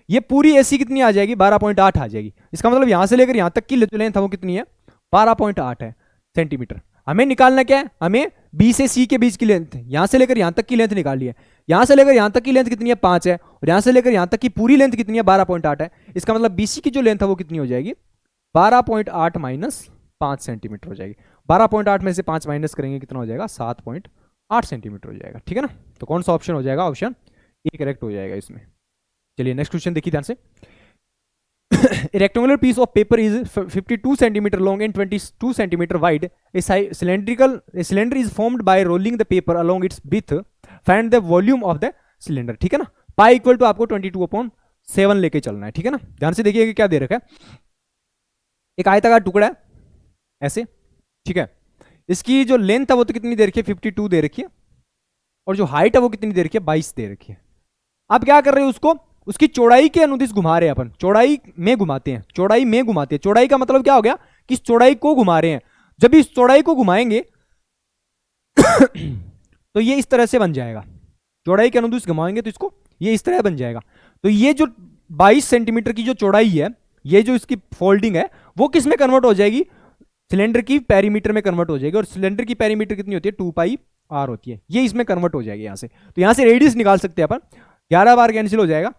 ये पूरी एसी कितनी आ जाएगी, 12.8 आ जाएगी। इसका मतलब यहां से लेकर यहां तक की लेंथ है वो कितनी है, 12.8 है सेंटीमीटर। हमें निकालना क्या है, हमें बी से सी के बीच की लेंथ, यहां से लेकर यहां तक की लेंथ निकाली है। यहां से लेकर यहां तक की लेंथ कितनी है, 5 है, और यहां से लेकर यहां तक की पूरी लेंथ कितनी है, 12.8 है। इसका मतलब बीसी की जो लेंथ है वो कितनी हो जाएगी, 12.8 माइनस 5 सेंटीमीटर हो जाएगी। 12.8 में से 5 माइनस करेंगे कितना हो जाएगा, 7.8 सेंटीमीटर हो जाएगा, ठीक है ना। तो कौन सा ऑप्शन हो जाएगा, ऑप्शन ए करेक्ट हो जाएगा इसमें। चलिए नेक्स्ट क्वेश्चन देखिए ध्यान से। A rectangular piece of paper is 52 centimeter long and 22 centimeter wide. A cylinder is formed by rolling the paper along its width. Find the volume of the cylinder, ठीक है ना। पाई इक्वल टू आपको 22/7 लेके चलना है, ठीक है ना। ध्यान से देखिए क्या दे रखा है, एक आयताकार टुकड़ा है ऐसे, ठीक है, इसकी जो लेंथ है वो तो कितनी दे रखी है, 52 दे रखी है, और जो हाइट है वो कितनी दे रखी है, 22 दे रखी है। अब क्या कर रहे हैं, उसको उसकी चौड़ाई के अनुदिश घुमा रहे हैं अपन, चौड़ाई में घुमाते हैं, चौड़ाई में घुमाते हैं। चौड़ाई का मतलब क्या हो गया कि इस चौड़ाई को घुमा रहे हैं, जब इस चौड़ाई को घुमाएंगे तो ये इस तरह से बन जाएगा, चौड़ाई के अनुदिश घुमाएंगे तो इसको ये इस तरह बन जाएगा। तो ये जो 22 सेंटीमीटर की जो चौड़ाई है, ये जो इसकी फोल्डिंग है वो किस में कन्वर्ट हो जाएगी, सिलेंडर की पेरीमीटर में कन्वर्ट हो जाएगी, और सिलेंडर की पेरीमीटर कितनी होती है, 2πr होती है, ये इसमें कन्वर्ट हो जाएगी यहां से। तो यहां से रेडियस निकाल सकते हैं अपन, 11 बार कैंसिल हो जाएगा,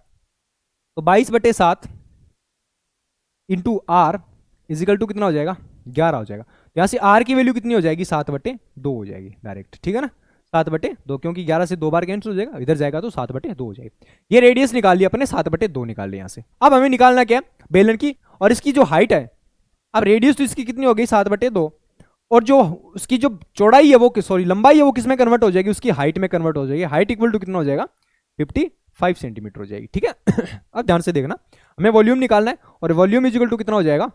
तो 22/7 इंटू आर इजिकल टू कितना हो जाएगा, 11 हो जाएगा। यहां से आर की वैल्यू कितनी हो जाएगी, 7/2 हो जाएगी डायरेक्ट, ठीक है ना, 7/2, क्योंकि 11 से 2 बार कैंसिल हो जाएगा, इधर जाएगा तो 7/2 हो जाएगी। ये रेडियस निकाल लिया अपने, 7/2 निकाल लिया यहां से। अब हमें निकालना क्या है, बेलन की और इसकी जो हाइट है। अब रेडियस तो इसकी कितनी हो गई, 7/2, और जो उसकी जो चौड़ाई है वो सॉरी लंबाई है वो किस में कन्वर्ट हो जाएगी, उसकी हाइट में कन्वर्ट हो जाएगी। हाइट इक्वल टू कितना हो जाएगा, 55 सेंटीमीटर हो जाएगी, ठीक है। अब ध्यान से देखना, हमें वॉल्यूम निकालना है, और वॉल्यूम इज इक्वल टू कितना हो जाएगा,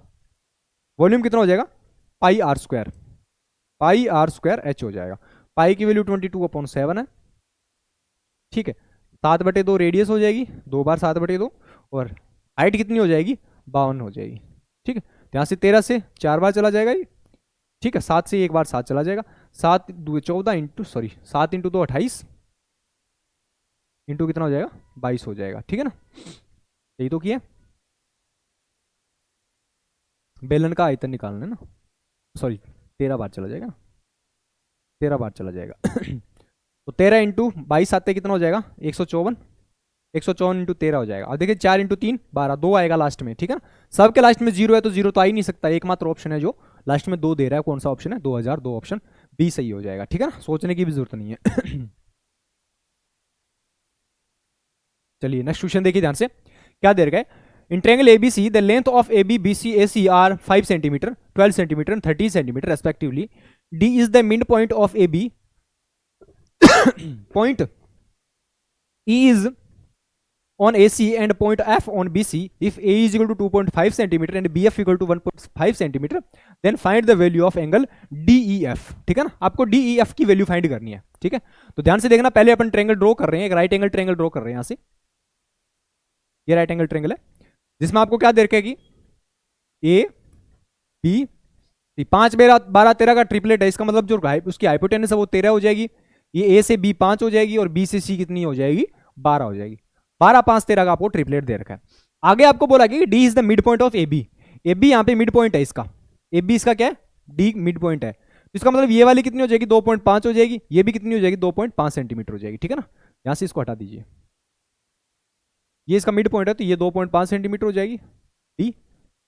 वॉल्यूम कितना हो जाएगा, πr², πr² h हो जाएगा। पाई की वैल्यू 22/7 है, ठीक है, 7/2 रेडियस हो जाएगी, 2 बार 7/2, और हाइट कितनी हो जाएगी, 52 हो जाएगी, ठीक है। यहाँ से 13 से 4 बार चला जाएगा ये, ठीक है, 7 से 1 बार 7 चला जाएगा, 7 2 14 इंटू 7 इंटू 2 28 इंटू कितना हो जाएगा, 22 हो जाएगा, ठीक है ना। यही तो किया, बेलन का आयतन निकालना है ना, सॉरी 13 बार चला जाएगा, 13 बार चला जाएगा। तो 13 इंटू 22 आते कितना हो जाएगा, 154, 154 इंटू 13 हो जाएगा। अब देखिए 4 इंटू 3 12, 2 आएगा लास्ट में, ठीक है ना। सबके लास्ट में 0 है तो 0 तो आ ही नहीं सकता, एकमात्र ऑप्शन है जो लास्ट में 2 दे रहा है, कौन सा ऑप्शन है, 2002 ऑप्शन बी सही हो जाएगा, ठीक है ना, सोचने की भी जरूरत नहीं है। चलिए नेक्स्ट क्वेश्चन देखिए ध्यान से, क्या दे रखा है। In triangle ABC the length of AB BC AC are 5 centimetre 12 centimetre and 13 centimetre respectively. D is the mid point of AB, point E is on AC and point F on BC. If A is equal to 2.5 centimeter and BF equal to 1.5 centimeter, then find the value of angle DEF, ठीक है ना। आपको DEF की वैल्यू फाइंड करनी है, ठीक है। तो ध्यान से देखना, पहले अपन ट्रायंगल ड्रॉ कर रहे हैं, एक राइट एंगल ट्रायंगल ड्रॉ कर रहे हैं यहां से, ये राइट एंगल ट्रायंगल है जिसमें आपको क्या दे रखेगी, A B C, 5 12 13 का ट्रिपलेट है, इसका मतलब जो उसकी हाइपोटेनस है वो 13 हो जाएगी, ये A से B 5 हो जाएगी और B से C कितनी हो जाएगी, 12 हो जाएगी। 12 5 13 का आपको ट्रिपलेट दे रखा है। आगे आपको बोला कि D is the mid point of AB, AB यहाँ पे मिड पॉइंट है इसका, AB इसका क्या है, D मिड पॉइंट है, तो इसका मतलब ये वाली कितनी हो जाएगी, 2.5 हो जाएगी, ये भी कितनी हो जाएगी, 2.5 सेंटीमीटर हो जाएगी, ठीक है ना। यहाँ से इसको हटा दीजिए, ये इसका मिड पॉइंट है तो ये 2.5 सेंटीमीटर हो जाएगी D,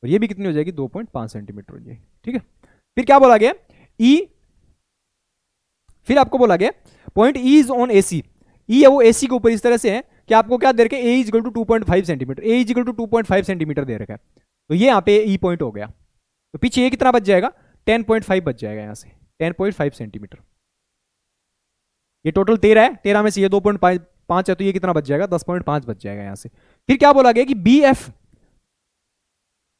और ये भी कितनी हो जाएगी, 2.5 सेंटीमीटर हो जाएगी, ठीक है। फिर क्या बोला गया, E, फिर आपको बोला गया point E is on AC, E है वो AC के ऊपर इस तरह से है कि आपको क्या दे रखा है, A is equal to 2.5 centimetre, A is equal to 2.5 centimetre दे रखा है, तो ये यहाँ पे E पॉइंट हो गया, तो पीछे ये कितना बच जाएगा, 10.5 बच जाएगा यहाँ से, 10.5 सेंटीमीटर। ये टोटल 13 है, 13 में से ये 2.5 है तो ये कितना बच जाएगा, 10.5 बच जाएगा यहाँ से। फिर क्या बोला गया कि BF,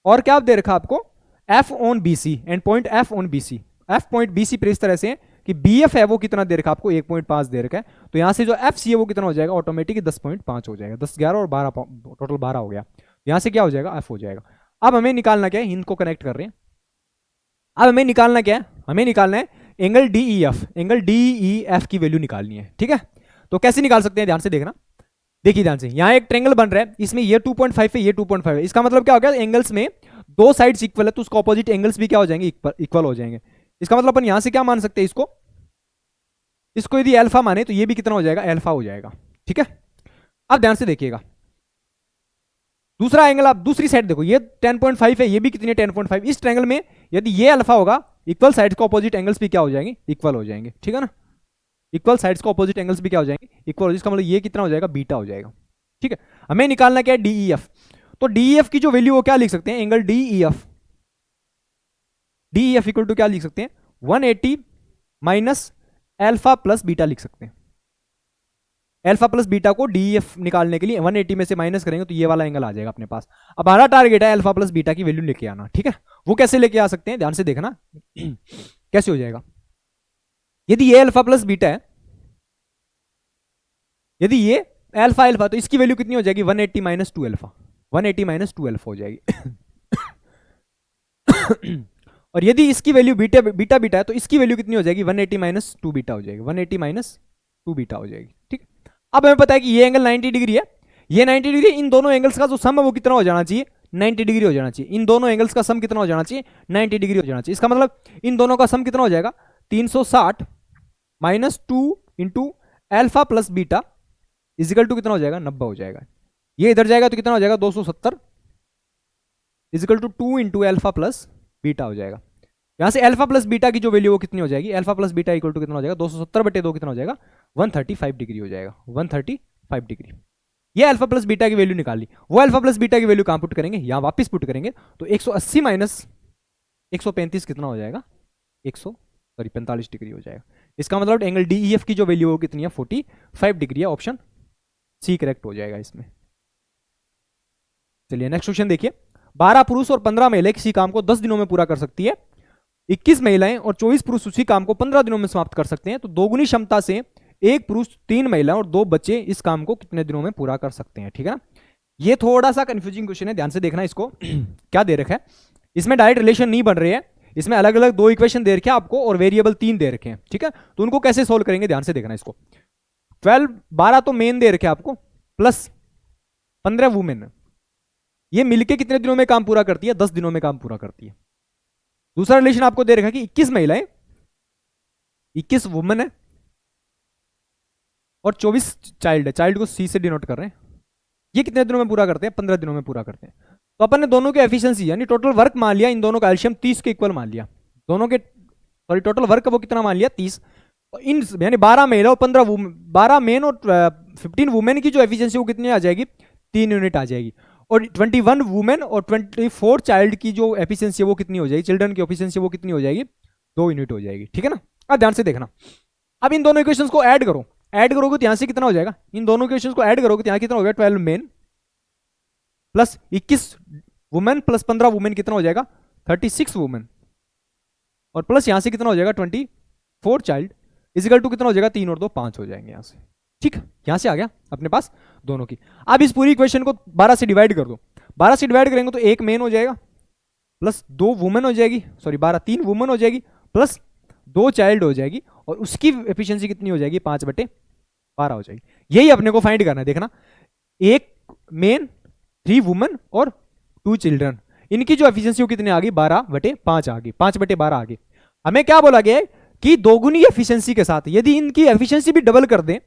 और क्या दे रखा आपको, F on BC and point F on BC, F point BC पर इस तरह से है कि BF है वो कितना दे रखा आपको, 1.5 दे रखा है, तो यहां से जो FC है वो कितना हो जाएगा, ऑटोमेटिक 10.5 हो जाएगा, 10 11 और 12 टोटल 12 हो गया, यहां से क्या हो जाएगा, F हो जाएगा। अब हमें निकालना क्या है, इनको कनेक्ट कर रहे हैं, अब हमें निकालना क्या है, हमें निकालना है एंगल DEF, एंगल DEF की वैल्यू निकालनी है, ठीक है। तो कैसे निकाल सकते हैं, ध्यान से देखना, देखिए ध्यान से, यहाँ एक ट्रायंगल बन रहा है, इसमें ये 2.5 है, ये 2.5 है, इसका मतलब क्या हो गया, एंगल्स में दो साइड्स इक्वल है तो उसका ऑपोजिट एंगल्स भी क्या हो जाएंगे, इक्वल हो जाएंगे। इसका मतलब अपन यहां से क्या मान सकते हैं, इसको यदि अल्फा माने तो ये भी कितना हो जाएगा, अल्फा हो जाएगा, ठीक है। अब ध्यान से देखिएगा, दूसरा एंगल आप दूसरी साइड देखो, ये 10.5 है, ये भी कितनी है, 10.5। इस ट्रायंगल में यदि ये अल्फा होगा, इक्वल साइड्स का ऑपोजिट एंगल्स भी क्या हो जाएंगे, इक्वल हो जाएंगे, ठीक है ना। इक्वल साइड्स का ऑपोजिट एंगल्स भी क्या हो जाएंगे, इक्वल, इसका मतलब ये कितना हो जाएगा, बीटा हो जाएगा, ठीक है। हमें निकालना क्या है, DEF, तो DEF की जो वैल्यू वो क्या लिख सकते हैं, एंगल DEF इक्वल टू क्या लिख सकते हैं, 180 माइनस अल्फा प्लस बीटा लिख सकते हैं। अल्फा प्लस बीटा को DEF निकालने के लिए 180 में से माइनस करेंगे तो ये वाला एंगल आ जाएगा अपने पास। अब हमारा टारगेट है अल्फा प्लस बीटा की वैल्यू लेके आना, ठीक है। वो कैसे लेके आ सकते हैं, ध्यान से देखना कैसे हो जाएगा। यदि ये अल्फा प्लस बीटा है, यदि ये अल्फा अल्फा, तो इसकी वैल्यू कितनी हो जाएगी, 180 माइनस 2 अल्फा, 180 माइनस 2 अल्फा हो जाएगी। और यदि इसकी वैल्यू बीटा बीटा बीटा है तो इसकी वैल्यू कितनी हो जाएगी, 180 माइनस 2 बीटा हो जाएगी, 180 माइनस 2 बीटा हो जाएगी, ठीक। अब हमें पता है कि ये एंगल 90 डिग्री है, ये 90 डिग्री, इन दोनों एंगल्स का जो सम है वो कितना हो जाना चाहिए, 90 डिग्री हो जाना चाहिए। इन दोनों एंगल्स का सम कितना हो जाना चाहिए, 90 डिग्री हो जाना चाहिए। इसका मतलब इन दोनों का सम कितना हो जाएगा, 360 minus 2 into alpha plus beta is equal to कितना हो जाएगा, 90 हो जाएगा। ये इधर जाएगा तो कितना हो जाएगा, 270 equal to 2 into alpha plus beta हो जाएगा। यहां से अल्फा प्लस बीटा की जो वैल्यू वो कितनी हो जाएगी, alpha plus beta equal to कितना हो जाएगा, 270/2 कितना हो जाएगा, 135 डिग्री हो जाएगा, 135 डिग्री। ये अल्फा प्लस बीटा की वैल्यू निकाली, वो अल्फा प्लस बीटा की वैल्यू कहां पुट करेंगे, यहां वापस पुट करेंगे, तो 180 माइनस 135 कितना हो जाएगा, 45 डिग्री हो जाएगा। इसका मतलब एंगल DEF की जो वैल्यू हो कितनी है, 45 डिग्री है, ऑप्शन सी करेक्ट हो जाएगा इसमें। चलिए नेक्स्ट क्वेश्चन देखिए, 12 पुरुष और 15 महिलाएं किसी काम को 10 दिनों में पूरा कर सकती है, 21 महिलाएं और 24 पुरुष उसी काम को 15 दिनों में समाप्त कर सकते हैं, तो दोगुनी क्षमता से एक पुरुष 3 महिलाएं और 2 बच्चे इस काम को कितने दिनों में पूरा कर सकते हैं, ठीक है ना। ये थोड़ा सा कंफ्यूजिंग क्वेश्चन है, ध्यान से देखना इसको। क्या दे रखा है, इसमें डायरेक्ट रिलेशन नहीं बन रही है, इसमें अलग अलग 2 इक्वेशन दे रखे हैं आपको और वेरिएबल 3 दे रखे हैं, ठीक है। तो उनको कैसे सोल्व करेंगे, ध्यान से देखना इसको। 12 तो मेन दे रखे आपको, प्लस 15 वुमेन, ये मिलके कितने दिनों में काम पूरा करती है, 10 दिनों में काम पूरा करती है। दूसरा रिलेशन आपको दे रखा है कि 21 महिलाएं, 21 वुमेन है और 24 चाइल्ड है, चाइल्ड को सी से डिनोट कर रहे हैं, ये कितने दिनों में पूरा करते हैं? 15 दिनों में पूरा करते हैं। तो अपन ने दोनों के एफिशिएंसी यानी टोटल वर्क मान लिया, इन दोनों का एलसीएम 30 के इक्वल मान लिया। दोनों के सॉरी टोटल वर्क वो कितना मान लिया? 30। इन यानी 12 मेल और 15 वुमेन, 12 मेन और 15 वुमेन की जो एफिशिएंसी वो कितनी आ जाएगी? 3 यूनिट आ जाएगी। और 21 वुमेन और 24 चाइल्ड की जो एफिशिएंसी है वो कितनी हो जाएगी? चिल्ड्रन की एफिशिएंसी वो कितनी हो जाएगी? 2 यूनिट हो जाएगी। ठीक है ना? अब ध्यान से देखना, अब इन दोनों इक्वेशंस को ऐड करो, ऐड करोगे तो यहां से कितना हो जाएगा? इन दोनों इक्वेशंस को ऐड करोगे तो यहां कितना हो जाएगा? 12 main plus 21 women plus 15 women कितना हो जाएगा? 36 वुमेन, और प्लस यहां से कितना हो जाएगा? 24 चाइल्ड इजिकल टू कितना हो जाएगा? 3 और 2 5 हो जाएंगे यहां से। ठीक, यहां से आ गया अपने पास दोनों की। अब इस पूरी इक्वेशन को 12 से डिवाइड कर दो। 12 से डिवाइड करेंगे तो एक मेन हो जाएगा प्लस 2 वुमेन हो जाएगी, सॉरी 12 3 वुमेन हो जाएगी प्लस 2 चाइल्ड हो जाएगी, और उसकी एफिशिएंसी कितनी हो जाएगी? 5/12 हो जाएगी। यही अपने को फाइंड करना है। देखना, एक मेन, 3 वुमेन और 2 चिल्ड्रन, इनकी जो एफिशिएंसी वो कितनी आ गई? 12/5 आ गई, 5/12 आ गई। हमें क्या बोला गया है कि दोगुनी एफिशिएंसी के साथ यदि इनकी एफिशिएंसी भी डबल कर दें,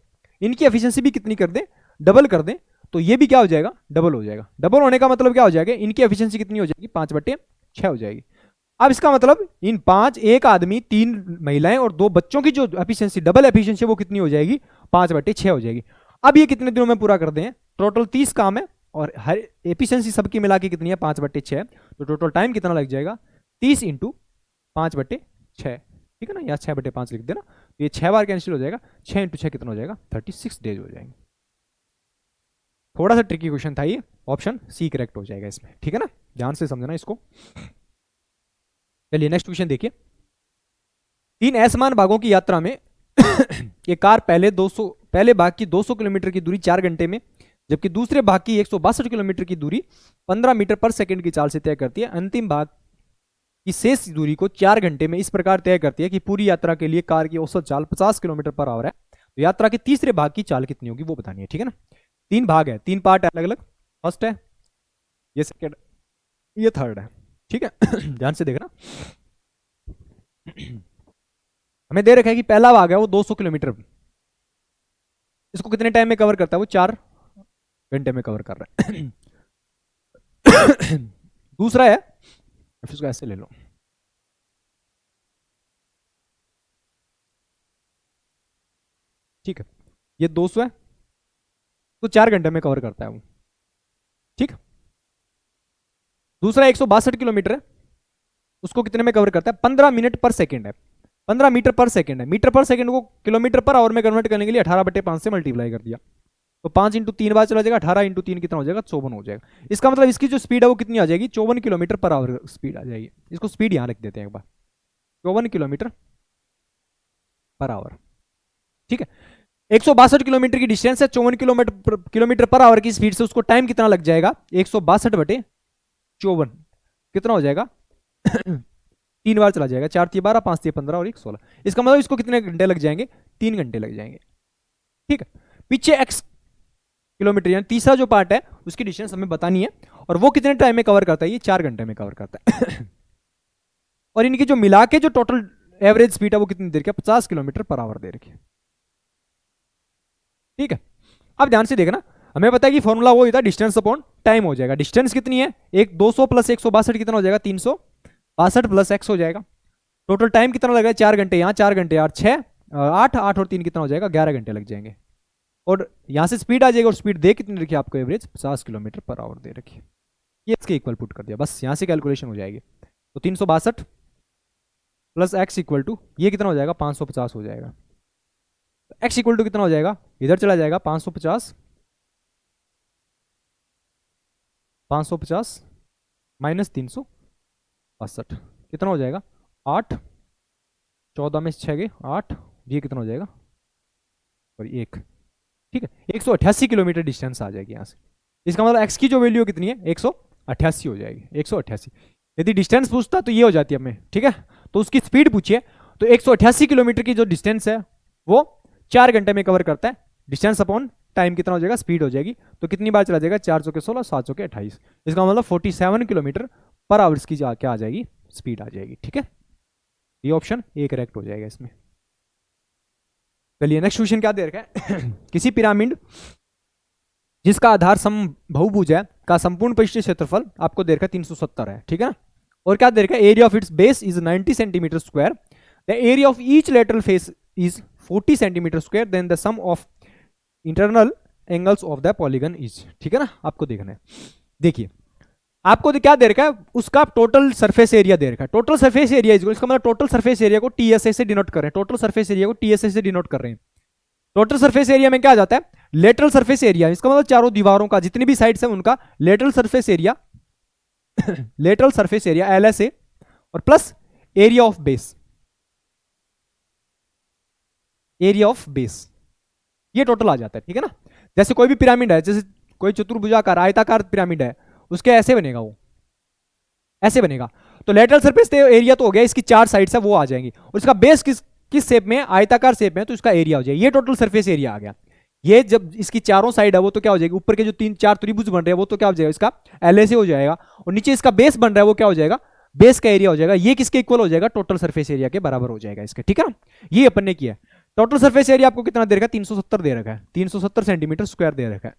इनकी एफिशिएंसी भी कितनी कर दें? डबल कर दें, तो ये भी क्या हो जाएगा? डबल हो जाएगा। डबल होने का मतलब क्या हो जाएगा? इनकी एफिशिएंसी कितनी हो जाएगी? 5/6 हो जाएगी। अब इसका मतलब इन 5, एक आदमी, 3 महिलाएं और 2 बच्चों की जो एफिशिएंसी, डबल एफिशिएंसी वो कितनी हो जाएगी? 5/6 हो जाएगी। अब ये कितने दिनों में पूरा कर दें? टोटल 30 काम है और हर एफिशिएंसी सबकी मिला के कितनी है? 5/6। तो टोटल टाइम कितना लग जाएगा? 30 × 5/6। ठीक है ना? या 6/5 लिख देना, तो ये 6 बार कैंसिल हो जाएगा। 6 × 6 कितना हो जाएगा? 36 डेज हो जाएंगे। थोड़ा सा ट्रिकी क्वेश्चन था ये, ऑप्शन सी करेक्ट हो जाएगा इसमें। ठीक है ना? ध्यान से समझना इसको। चलिए नेक्स्ट क्वेश्चन देखिए। 3 असमान भागों की यात्रा में ये कार पहले भाग की 200 किलोमीटर की दूरी 4 घंटे में, जबकि दूसरे भाग की 162 किलोमीटर की दूरी 15 मीटर पर सेकंड की चाल से तय करती है। अंतिम भाग की शेष दूरी को 4 घंटे में इस प्रकार तय करती है कि पूरी यात्रा के लिए कार की औसत चाल 50 किलोमीटर पर आवर है। तो यात्रा के तीसरे भाग की चाल कितनी होगी वो बतानी है। ठीक है ना? 3 भाग है, 3 पार्ट है अलग अलग। फर्स्ट है ये, सेकेंड, ये थर्ड है। ठीक है? ध्यान से देखना, हमें दे रखा है कि पहला भाग है वो 200 किलोमीटर, इसको कितने टाइम में कवर करता है? वो 4 घंटे में कवर कर रहा है। दूसरा है, इसको ऐसे ले लो, ठीक है, ये 200 है तो 4 घंटे में कवर करता है वो। ठीक, दूसरा 162 किलोमीटर है, उसको कितने में कवर करता है? 15 मिनट पर सेकेंड है, 15 मीटर पर सेकेंड है। मीटर पर सेकेंड को किलोमीटर पर आवर में कन्वर्ट करने के लिए 18/5 से मल्टीप्लाई कर दिया, तो 5 × 3 बार चला जाएगा, 18 × 3 कितना हो जाएगा? 54 हो जाएगा। इसका मतलब इसकी जो स्पीड है वो कितनी आ जाएगी? 54 किलोमीटर पर आवर स्पीड आ जाएगी। इसको स्पीड यहां रख देते हैं एक बार, 54 किलोमीटर पर आवर। ठीक है, 162 किलोमीटर की डिस्टेंस है, 54 किलोमीटर पर आवर की स्पीड से उसको टाइम कितना लग जाएगा? 162/54 कितना हो जाएगा? 3 बार चला जाएगा, 4 × 3 = 12, 5 × 3 = 15 और 1 16। इसका मतलब इसको कितने घंटे लग जाएंगे? 3 घंटे लग जाएंगे। ठीक है, पीछे x किलोमीटर यानी तीसरा जो पार्ट है उसकी डिस्टेंस हमें बतानी है, और वो कितने टाइम में कवर करता है? ये 4 घंटे में कवर करता है। और इनकी जो मिला के जो टोटल एवरेज स्पीड है वो कितनी दे रखी है? 50 किलोमीटर पर आवर दे रखी है। ठीक है, अब ध्यान से देखना, हमें पता है कि फॉर्मूला वो होता है डिस्टेंस अपॉन टाइम हो जाएगा। डिस्टेंस कितनी है? 200 + 162 कितना हो जाएगा? 362 + x हो जाएगा। टोटल टाइम कितना लगेगा? 4 घंटे, यहाँ 4 घंटे, 8 और 3 कितना हो जाएगा? 11 घंटे लग जाएंगे। और यहाँ से स्पीड आ जाएगी, और स्पीड दे कितनी रखी है आपको? एवरेज 50 किलोमीटर पर आवर दे रखी है। ये इसके इक्वल पुट कर दिया, बस यहाँ से कैलकुलेशन हो जाएगी। तो 362 + x = ये कितना हो जाएगा? 550 हो जाएगा। x = कितना हो जाएगा? इधर चला जाएगा, 550 - 362 कितना हो जाएगा? 8, 14 में 6 गए 8, ये कितना हो जाएगा? और 1। ठीक है, 188 किलोमीटर डिस्टेंस आ जाएगी यहाँ से। इसका मतलब x की जो वैल्यू कितनी है? 188 हो जाएगी, 188। यदि डिस्टेंस पूछता तो ये हो जाती है हमें। ठीक है, तो उसकी स्पीड पूछिए, तो 188 किलोमीटर की जो डिस्टेंस है वो 4 घंटे में कवर करता है। डिस्टेंस अपॉन टाइम कितना हो जाएगा? स्पीड हो जाएगी। तो कितनी बार चला जाएगा? 4 × 16, 7 × 28। इसका मतलब 47 किलोमीटर पर आवर्स की क्या आ जाएगी? स्पीड आ जाएगी। ठीक है, ये ऑप्शन ए करेक्ट हो जाएगा इसमें। चलिए नेक्स्ट क्वेश्चन क्या दे रखा है? किसी पिरामिड जिसका आधार बहुभुज है का संपूर्ण पृष्ठीय क्षेत्रफल आपको दे रखा है 370 है, ठीक है ना। और क्या दे रखा है, area of its base is 90 centimetre square, the area of each lateral face is 40 centimetre square, then the sum of internal angles of the polygon is, ठीक है ना, आपको देखना है। देखिए आपको क्या दे रखा है, उसका टोटल सरफेस एरिया दे रखा है। टोटल सरफेस एरिया इसका मतलब टोटल सरफेस एरिया को टीएसए से डिनोट कर रहे हैं, टोटल सरफेस एरिया को टीएसए से डिनोट कर रहे हैं। टोटल सरफेस एरिया में क्या आ जाता है, लेटरल सरफेस एरिया, इसका मतलब चारों दीवारों का जितनी भी साइड्स है उनका lateral surface area lateral surface area LSA और plus area of base, area of base, ये टोटल आ जाता है, ठीक है ना। जैसे कोई भी पिरामिड है, जैसे कोई चतुर्भुजाकार आयताकार पिरामिड है, उसके ऐसे बनेगा, वो ऐसे बनेगा। तो लेटरल सरफेस एरिया तो हो गया, इसकी 4 साइड्स है वो आ जाएंगी, और इसका बेस किस शेप में, आयताकार शेप में, तो इसका एरिया हो जाएगा। ये टोटल सरफेस एरिया आ गया। ये जब इसकी चारों साइड है वो तो क्या हो जाएगी, ऊपर के जो 3-4 त्रिभुज बन रहे हैं वो तो क्या हो जाएगा, इसका एलएसए हो जाएगा, और नीचे इसका बेस बन रहा है वो क्या हो जाएगा, बेस का एरिया हो जाएगा। ये किसके इक्वल हो जाएगा, टोटल सरफेस एरिया के बराबर हो जाएगा इसके, ठीक है ना। ये अपन ने किया। टोटल सरफेस एरिया आपको कितना दे रखा है, 370 दे रखा है, 370 सेंटीमीटर स्क्वायर दे रखा है।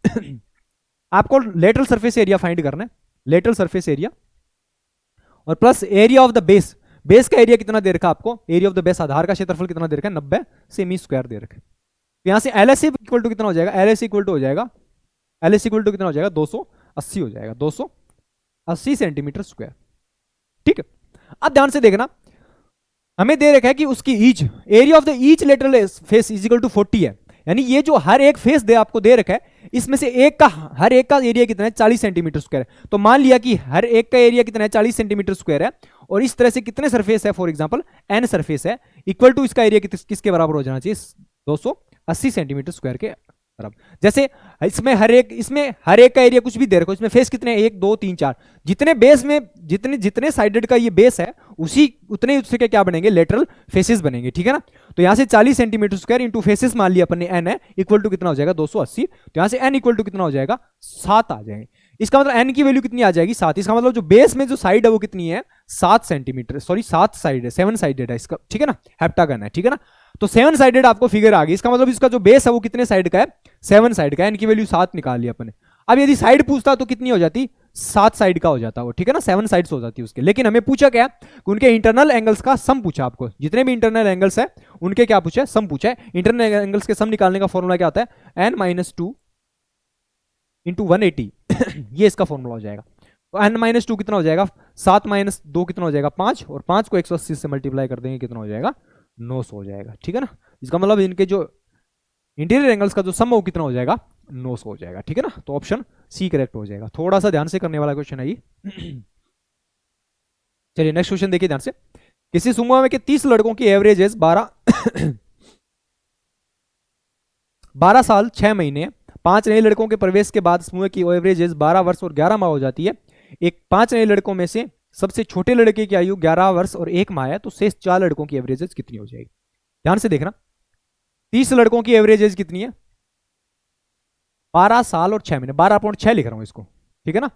आपको लेटरल सरफेस एरिया फाइंड करना है, लेटरल सरफेस एरिया और plus area of the base, base का एरिया कितना दे रखा है आपको, एरिया ऑफ द बेस आधार का क्षेत्रफल कितना दे रखा है, 90 सेमी स्क्वायर दे रखा है। यहां से एलएसए इक्वल टू कितना हो जाएगा, एलएसए इक्वल टू हो जाएगा, एलएसए इक्वल टू कितना हो जाएगा, 280 हो जाएगा, 280 सेंटीमीटर स्क्वायर, ठीक है। अब ध्यान से देखना, हमें दे रखा है कि उसकी each, area of the each lateral face is equal to 40 है, यानी ये जो हर एक फेस दे आपको दे रखा है, इसमें से हर एक का एरिया कितना है, 40 सेंटीमीटर स्क्वायर है। तो मान लिया कि हर एक का एरिया कितना है, 40 सेंटीमीटर स्क्वायर है, और इस तरह से कितने सरफेस है, फॉर एग्जांपल एन सरफेस है, इक्वल टू इसका एरिया किसके बराबर हो जाना चाहिए, 280 सेंटीमीटर स्क्वायर के बराबर। जैसे इसमें हर एक का एरिया कुछ भी दे रखो, इसमें फेस कितने, 1 2 3 4, जितने बेस में जितने साइडेड का ये बेस है उतने उसके क्या बनेंगे, लेटरल फेसेस बनेंगे, ठीक है ना। तो यहां से 40 सेंटीमीटर स्क्वायर इंटू फेसेस मान लिया अपन ने एन है, इक्वल टू कितना हो जाएगा, 280। तो यहां से एन इक्वल टू कितना हो जाएगा, 7 आ जाएंगे। इसका मतलब एन की वैल्यू कितनी आ जाएगी, 7। इसका मतलब जो बेस में जो साइड है वो कितनी है, 7 सेंटीमीटर, सॉरी 7 साइड है, 7 साइडेड है इसका, ठीक है ना, हेप्टागन है, ठीक है ना। तो 7 साइडेड आपको फिगर आ गई। इसका मतलब इसका जो बेस है वो कितने साइड का है, 7 साइड का है। इनकी वैल्यू 7 निकाल लिया अपने। अब यदि साइड पूछता तो कितनी हो जाती, 7 साइड का हो जाता वो, ठीक है ना, 7 साइड्स हो जाती उसके। लेकिन हमें पूछा क्या कि उनके इंटरनल एंगल्स का सम पूछा, आपको जितने भी इंटरनल एंगल्स है उनके क्या पूछा है, सम पूछा है। इंटरनल एंगल्स के सम निकालने का फॉर्मूला क्या होता है, n-2 इंटू 180 ये इसका फॉर्मूला हो जाएगा। तो n-2 कितना हो जाएगा, 7 - 2 कितना हो जाएगा, 5, और 5 को 180 से मल्टीप्लाई कर देंगे कितना हो जाएगा, 900 हो जाएगा, ठीक है ना। इसका मतलब इनके जो इंटीरियर एंगल्स का जो सम वो कितना हो जाएगा, 900 हो जाएगा, ठीक है ना। तो ऑप्शन सी करेक्ट हो जाएगा। थोड़ा सा ध्यान से करने वाला क्वेश्चन है ये। चलिए नेक्स्ट क्वेश्चन देखिए ध्यान से। किसी समूह में के 30 लड़कों की एवरेज एज 12 साल 6 महीने, 5 नए लड़कों के प्रवेश के बाद समूह की एवरेज एज 12 वर्ष और 11 माह हो जाती है। 5 नए लड़कों में से सबसे छोटे लड़के की आयु 11 वर्ष और 1 माह है, तो शेष 4 लड़कों की एवरेज एज कितनी हो जाएगी। ध्यान से देखना, 30 लड़कों की एवरेज एज कितनी है, 12 साल और 6 महीने, 12.6 लिख रहा हूं इसको, ठीक है ना।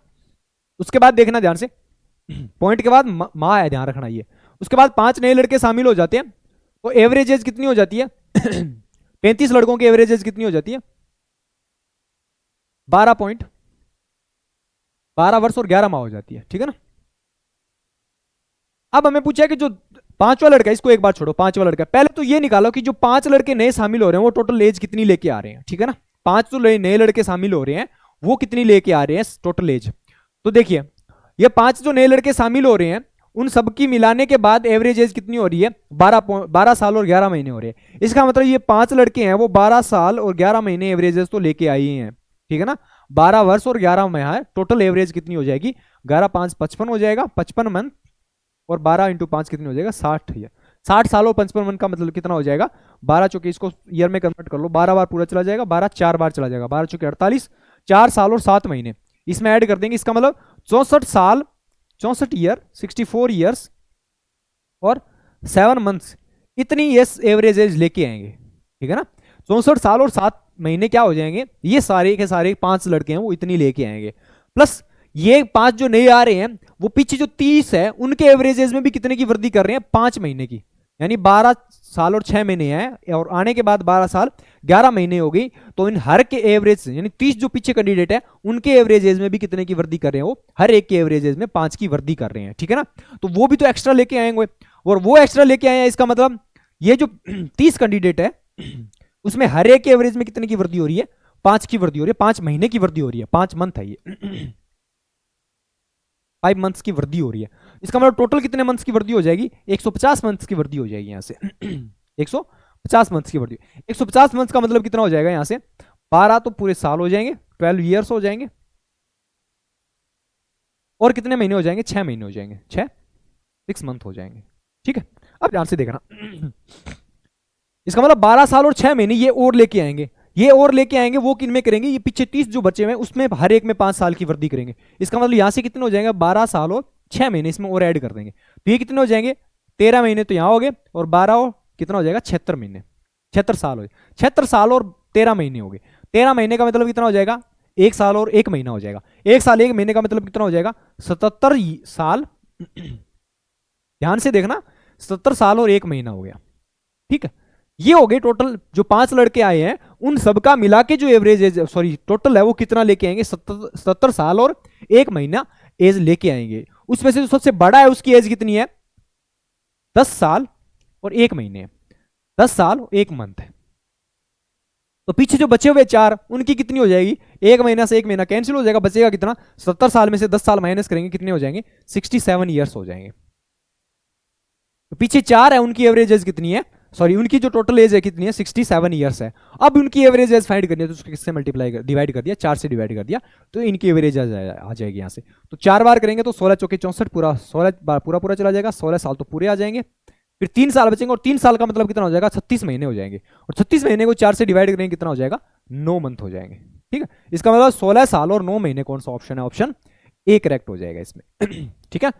उसके बाद देखना ध्यान से, पॉइंट के बाद माह है, ध्यान रखना ये। उसके बाद 5 नए लड़के शामिल हो जाते हैं, तो एवरेज एज कितनी हो जाती है 35 लड़कों की एवरेज एज कितनी हो जाती है, 12 वर्ष और 11 माह हो जाती है, ठीक है ना। अब हमें पूछा कि जो 5वां लड़का, इसको एक बार छोड़ो, 5वां लड़का, पहले तो ये निकालो कि जो 5 लड़के नए शामिल हो रहे हैं वो टोटल एज कितनी लेके आ रहे हैं, ठीक है ना। 5 तो नए लड़के शामिल हो रहे हैं, वो कितनी लेके आ रहे हैं टोटल एज। तो देखिए ये 5 जो नए लड़के शामिल हो रहे हैं उन सबकी मिलाने के बाद एवरेज एज कितनी हो रही है, 12 साल और 11 महीने हो रहे हैं। इसका मतलब ये 5 लड़के हैं वो 12 साल और 11 महीने एवरेज एज तो लेके आई हैं, ठीक है ना। 12 वर्ष और 11 माह, टोटल एवरेज कितनी हो जाएगी, 11 5 55 हो जाएगा, 55 मंथ, और 12 × 5 कितनी हो जाएगा, 60 ईयर। 60 साल और 55 मंथ का मतलब कितना हो जाएगा, 12 चौके, इसको ईयर में कन्वर्ट कर लो, 12 बार पूरा चला जाएगा, 12 4 बार चला जाएगा, 12 चौके 48, 4 साल और 7 महीने इसमें ऐड कर देंगे। इसका मतलब 64 साल, 64 ईयर, 64 ईयर्स और 7 मंथ्स, इतनी ये एवरेज एज लेके आएंगे, ठीक है ना। 64 साल और 7 महीने क्या हो जाएंगे, ये सारे के सारे 5 लड़के हैं वो इतनी लेके आएंगे, प्लस ये 5 जो नए आ रहे हैं वो पीछे जो 30 है उनके एवरेज एज में भी कितने की वृद्धि कर रहे हैं, 5 महीने की। यानी 12 साल और 6 महीने हैं और आने के बाद 12 साल 11 महीने हो गई। तो इन हर के एवरेज यानी 30 जो पीछे कैंडिडेट है उनके एवरेज एज में भी कितने की वृद्धि कर रहे हैं, वो हर एक के एवरेज एज में 5 की वृद्धि कर रहे हैं, ठीक है ना। तो वो भी तो एक्स्ट्रा लेके आएंगे, और वो एक्स्ट्रा लेके आए हैं, इसका मतलब ये जो 30 कैंडिडेट है उसमें हर एक के एवरेज में कितने की वृद्धि हो रही है, 5 की वृद्धि हो रही है, 5 महीने की वृद्धि हो रही है, 5 मंथ है ये 5 मंथ्स की वृद्धि हो रही है। इसका मतलब टोटल कितने मंथ्स की वृद्धि हो जाएगी, 150 मंथ्स की वृद्धि हो जाएगी यहां से 150 मंथ्स की वृद्धि। 150 मंथ्स का मतलब कितना हो जाएगा यहां से, 12 तो पूरे साल हो जाएंगे, 12 ईयर्स हो जाएंगे, और कितने महीने हो जाएंगे, 6 महीने हो जाएंगे, 6 मंथ हो जाएंगे, ठीक है। अब ध्यान से देखना इसका मतलब 12 साल और 6 महीने ये और लेके आएंगे, ये और लेके आएंगे, वो किन में करेंगे, ये पीछे 30 जो बचे हुए हैं उसमें हर एक में 5 साल की वृद्धि करेंगे। इसका मतलब यहां से कितने हो जाएंगे, 12 साल और 6 महीने इसमें और ऐड कर देंगे, तो ये कितने हो जाएंगे, 13 महीने तो यहां हो गए, और 12 और कितना हो जाएगा, 76 महीने, 76 साल हो, 76 साल और 13 महीने हो गए। 13 महीने का मतलब कितना हो जाएगा, 1 साल और 1 महीना हो जाएगा, 1 साल 1 महीने का मतलब कितना हो जाएगा, 77 साल ध्यान से देखना, 77 साल और 1 महीना हो गया, ठीक है। ये हो गए टोटल जो 5 लड़के आए हैं उन सबका मिला के जो एवरेज एज सॉरी टोटल है वो कितना लेके आएंगे, 77 साल और 1 महीना एज लेके आएंगे। उसमें से जो सबसे बड़ा है उसकी एज कितनी है, 10 साल और 1 महीने, 10 साल और 1 मंथ है। तो पीछे जो बचे हुए 4 उनकी कितनी हो जाएगी, 1 महीना से 1 महीना कैंसिल हो जाएगा, बचेगा कितना, 70 साल में से 10 साल माइनस करेंगे कितने हो जाएंगे, 67 ईयर्स हो जाएंगे। तो पीछे 4 है उनकी एवरेज एज कितनी है, सॉरी उनकी जो टोटल एज है कितनी है, 67 ईयर्स है। अब उनकी एवरेज एज फाइंड करनी है तो उसको किससे मल्टीप्लाई कर डिवाइड कर दिया, 4 से डिवाइड कर दिया, तो इनकी एवरेज आ जाएगी यहाँ से। तो 4 बार करेंगे तो 16 चौके 64, पूरा 16 बार पूरा पूरा चला जाएगा, 16 साल तो पूरे आ जाएंगे, फिर 3 साल बचेंगे, और 3 साल का मतलब कितना हो जाएगा, 36 महीने हो जाएंगे, और 36 महीने को 4 से डिवाइड करेंगे कितना हो जाएगा, 9 मंथ हो जाएंगे, ठीक है। इसका मतलब 16 साल और 9 महीने कौन सा ऑप्शन है, ऑप्शन ए करेक्ट हो जाएगा इसमें ठीक है।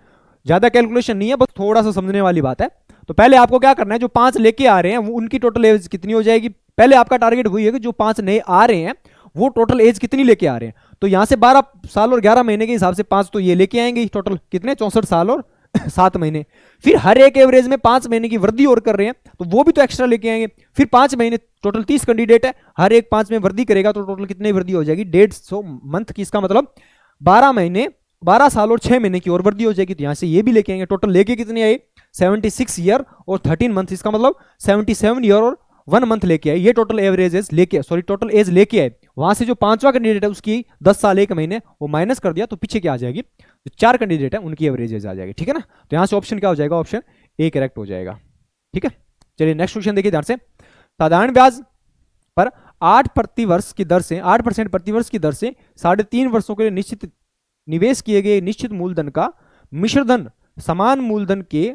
ज्यादा कैलकुलेशन नहीं है, बस थोड़ा सा समझने वाली बात है। तो पहले आपको क्या करना है, जो 5 लेके आ रहे हैं वो उनकी टोटल एज कितनी हो जाएगी, पहले आपका टारगेट वही है कि जो 5 नए आ रहे हैं वो टोटल एज कितनी लेके आ रहे हैं। तो यहां से 12 साल और 11 महीने के हिसाब से 5 तो ये लेके आएंगे, टोटल कितने, 64 साल और 7 महीने। फिर हर एक एवरेज में 5 महीने की वृद्धि और कर रहे हैं तो वो भी तो एक्स्ट्रा लेके आएंगे। फिर 5 महीने, टोटल 30 कैंडिडेट है, हर एक 5 में वृद्धि करेगा तो टोटल कितनी वृद्धि हो जाएगी, 150 मंथ की। इसका मतलब 12 महीने, 12 साल और 6 महीने की और वृद्धि हो जाएगी। तो यहां से ये भी लेके आएंगे, टोटल लेके कितनी आई, 76 ईयर और 13 मंथ, इसका मतलब 77 ईयर और 1 मंथ लेके आए। ये टोटल एवरेज एज लेके, सॉरी टोटल एज लेके आए। वहां से जो 5वां कैंडिडेट है उसकी 10 साल 1 महीने वो माइनस कर दिया, तो पीछे क्या आ जाएगी, जो 4 कैंडिडेट है उनकी एवरेज एज आ जाएगी, ठीक है ना। तो यहां से ऑप्शन क्या हो जाएगा, ऑप्शन ए करेक्ट हो जाएगा, ठीक है। चलिए नेक्स्ट क्वेश्चन देखिए ध्यान से। साधारण ब्याज पर 8% की दर से 8% प्रतिवर्ष की दर से 3.5 वर्षों के लिए निश्चित निवेश किए गए निश्चित मूलधन का मिश्रधन समान मूलधन के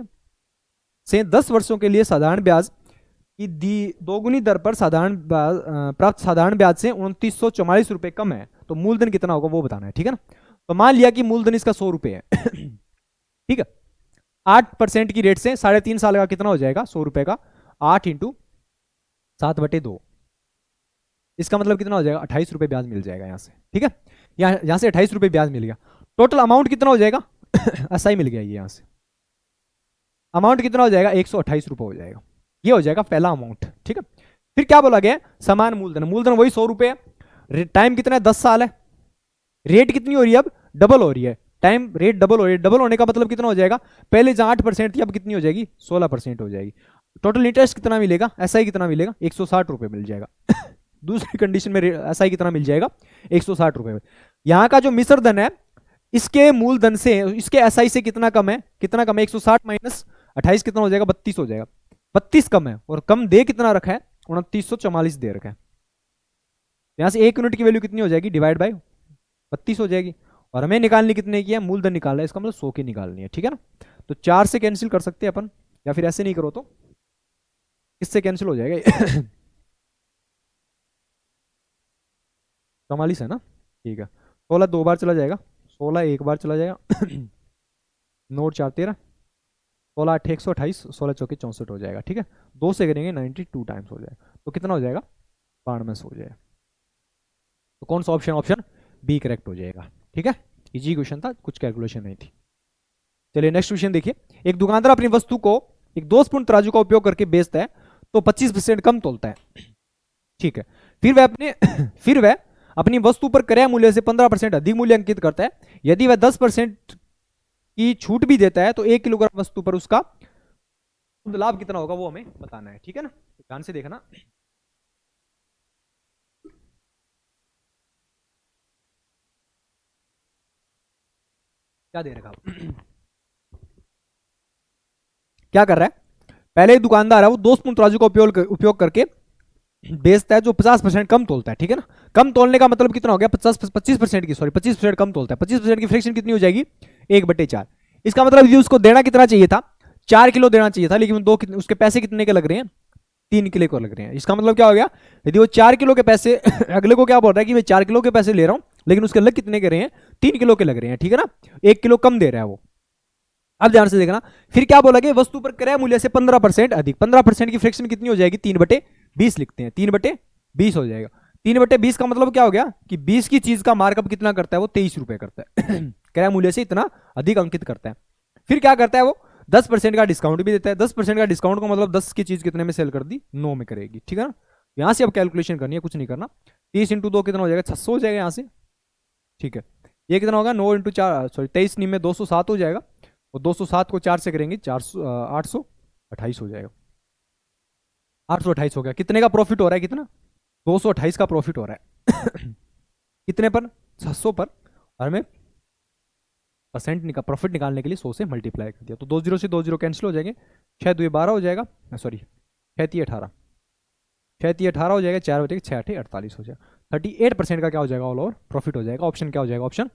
से 10 वर्षों के लिए साधारण ब्याज की दोगुनी दर पर साधारण ब्याज प्राप्त साधारण ब्याज से 2944 रुपए कम है, तो मूलधन कितना होगा वो बताना है, ठीक है ना। तो मान लिया कि मूलधन इसका 100 रुपए है ठीक है। 8% की रेट से 3.5 साल का कितना हो जाएगा, 100 रुपए का 8 इंटू 7/2, इसका मतलब कितना हो जाएगा, 28 रुपए ब्याज मिल जाएगा यहां से, ठीक है। यहां से 28 रुपए ब्याज मिल गया। टोटल अमाउंट कितना हो जाएगा ऐसा ही मिल गया, ये यहां से अमाउंट कितना हो जाएगा, 128 रुपए हो जाएगा। ये हो जाएगा पहला अमाउंट, ठीक है। फिर क्या बोला गया, समान मूलधन, मूलधन वही 100 रुपए है, टाइम कितना है, 10 साल है, रेट कितनी हो रही है, अब डबल हो रही है, टाइम रेट डबल हो रही है। डबल होने का मतलब कितना हो जाएगा, पहले जहां 8% थी अब कितनी हो जाएगी, 16% हो जाएगी। टोटल इंटरेस्ट कितना मिलेगा, ऐसा ही कितना मिलेगा, 160 रुपए मिल जाएगा दूसरी कंडीशन में ऐसा ही कितना मिल जाएगा, 160 रुपए में। यहां का जो मिश्र धन है इसके मूलधन से, इसके एसआई से कितना कम है, कितना कम है, 160 माइनस 28 कितना हो जाएगा, 32 हो जाएगा। 32 कम है, और कम दे कितना रखा है, 2944 दे रखा है। यहां से 1 यूनिट की वैल्यू कितनी हो जाएगी, डिवाइड बाय 32 हो जाएगी। और हमें निकालनी कितने की है, मूलधन निकालना है, इसका मतलब 100 की निकालनी है, ठीक है ना। तो 4 से कैंसिल कर सकते हैं अपन, या फिर ऐसे नहीं करो तो इससे कैंसिल हो जाएगा 44 है ना, ठीक है। 16 2 बार चला जाएगा, 16 1 बार चला जाएगा 9 4 13, 16 8 128, 16 चौके 64 हो जाएगा, ठीक है। 2 से करेंगे 92 टाइम्स हो जाएगा, तो कितना हो जाएगा, 92 हो जाएगा। तो कौन सा ऑप्शन, ऑप्शन बी करेक्ट हो जाएगा, ठीक है। इजी क्वेश्चन था, कुछ कैलकुलेशन नहीं थी। चलिए नेक्स्ट क्वेश्चन देखिए। एक दुकानदार अपनी वस्तु को एक दोषपूर्ण तराजू का उपयोग करके बेचता है तो 25% कम तोलता है, ठीक है। फिर वह अपने फिर वह अपनी वस्तु पर क्रय मूल्य से 15% अधिक मूल्य अंकित करता है। यदि वह 10% की छूट भी देता है तो 1 किलोग्राम वस्तु पर उसका शुद्ध लाभ कितना होगा वो हमें बताना है, ठीक है ना। ध्यान से देखना। क्या दे रखा क्या कर रहा है, पहले एक दुकानदार है वो दोषपूर्ण तराजू का उपयोग करके बेचता है जो 50% कम तोलता है, ठीक है ना। कम तोलने का मतलब कितना हो गया, 25% की, सॉरी 25% कम तोलता है। 25% की फ्रैक्शन कितनी हो जाएगी, 1/4। इसका मतलब यदि उसको देना कितना चाहिए था, 4 किलो देना चाहिए था, लेकिन उसके पैसे कितने के लग रहे हैं, 3 किलो को लग रहे हैं। इसका मतलब क्या हो गया, यदि वो 4 किलो के पैसे अगले को क्या बोल रहा है कि मैं 4 किलो के पैसे ले रहा हूं, लेकिन उसके लग कितने के रहे हैं, 3 किलो के लग रहे हैं, ठीक है ना। 1 किलो कम दे रहा है वो। अब ध्यान से देखना, फिर क्या बोला कि वस्तु पर क्रय मूल्य से 15% अधिक। 15% की फ्रैक्शन कितनी हो जाएगी, 3/20 लिखते हैं, 3/20 हो जाएगा। 3/20 का मतलब क्या हो गया कि 20 की चीज का मार्कअप कितना करता है वो, 23 रुपए करता है। क्रय मूल्य से इतना अधिक अंकित करता है। फिर क्या करता है वो, 10% का डिस्काउंट भी देता है। 10% का डिस्काउंट का मतलब 10 की चीज कितने में सेल कर दी, 9 में करेगी, ठीक है ना। यहां से अब कैलकुलेशन करनी है, कुछ नहीं करना। 30 × 2 कितना हो जाएगा, 600 हो जाएगा यहां से, ठीक है। ये कितना होगा, 9 × 4, सॉरी 23 में 207 हो जाएगा, और 207 को 4 से करेंगे 400, 828 हो जाएगा। 828 हो गया। कितने का प्रॉफिट हो रहा है, कितना, 228 का प्रॉफिट हो रहा है। कितने पर, 600 पर, और हमें प्रॉफिट निकालने के लिए 100 से मल्टीप्लाई कर दिया, तो 2 0 से 2 0 कैंसिल हो जाएंगे। 6 2 12 हो जाएगा, सॉरी 6 3 18, 6 3 18 हो जाएगा, 4 बचेगा, 6 8 48 हो जाएगा। 38% का क्या हो जाएगा, ऑल ओवर प्रॉफिट हो जाएगा। ऑप्शन क्या हो जाएगा, ऑप्शन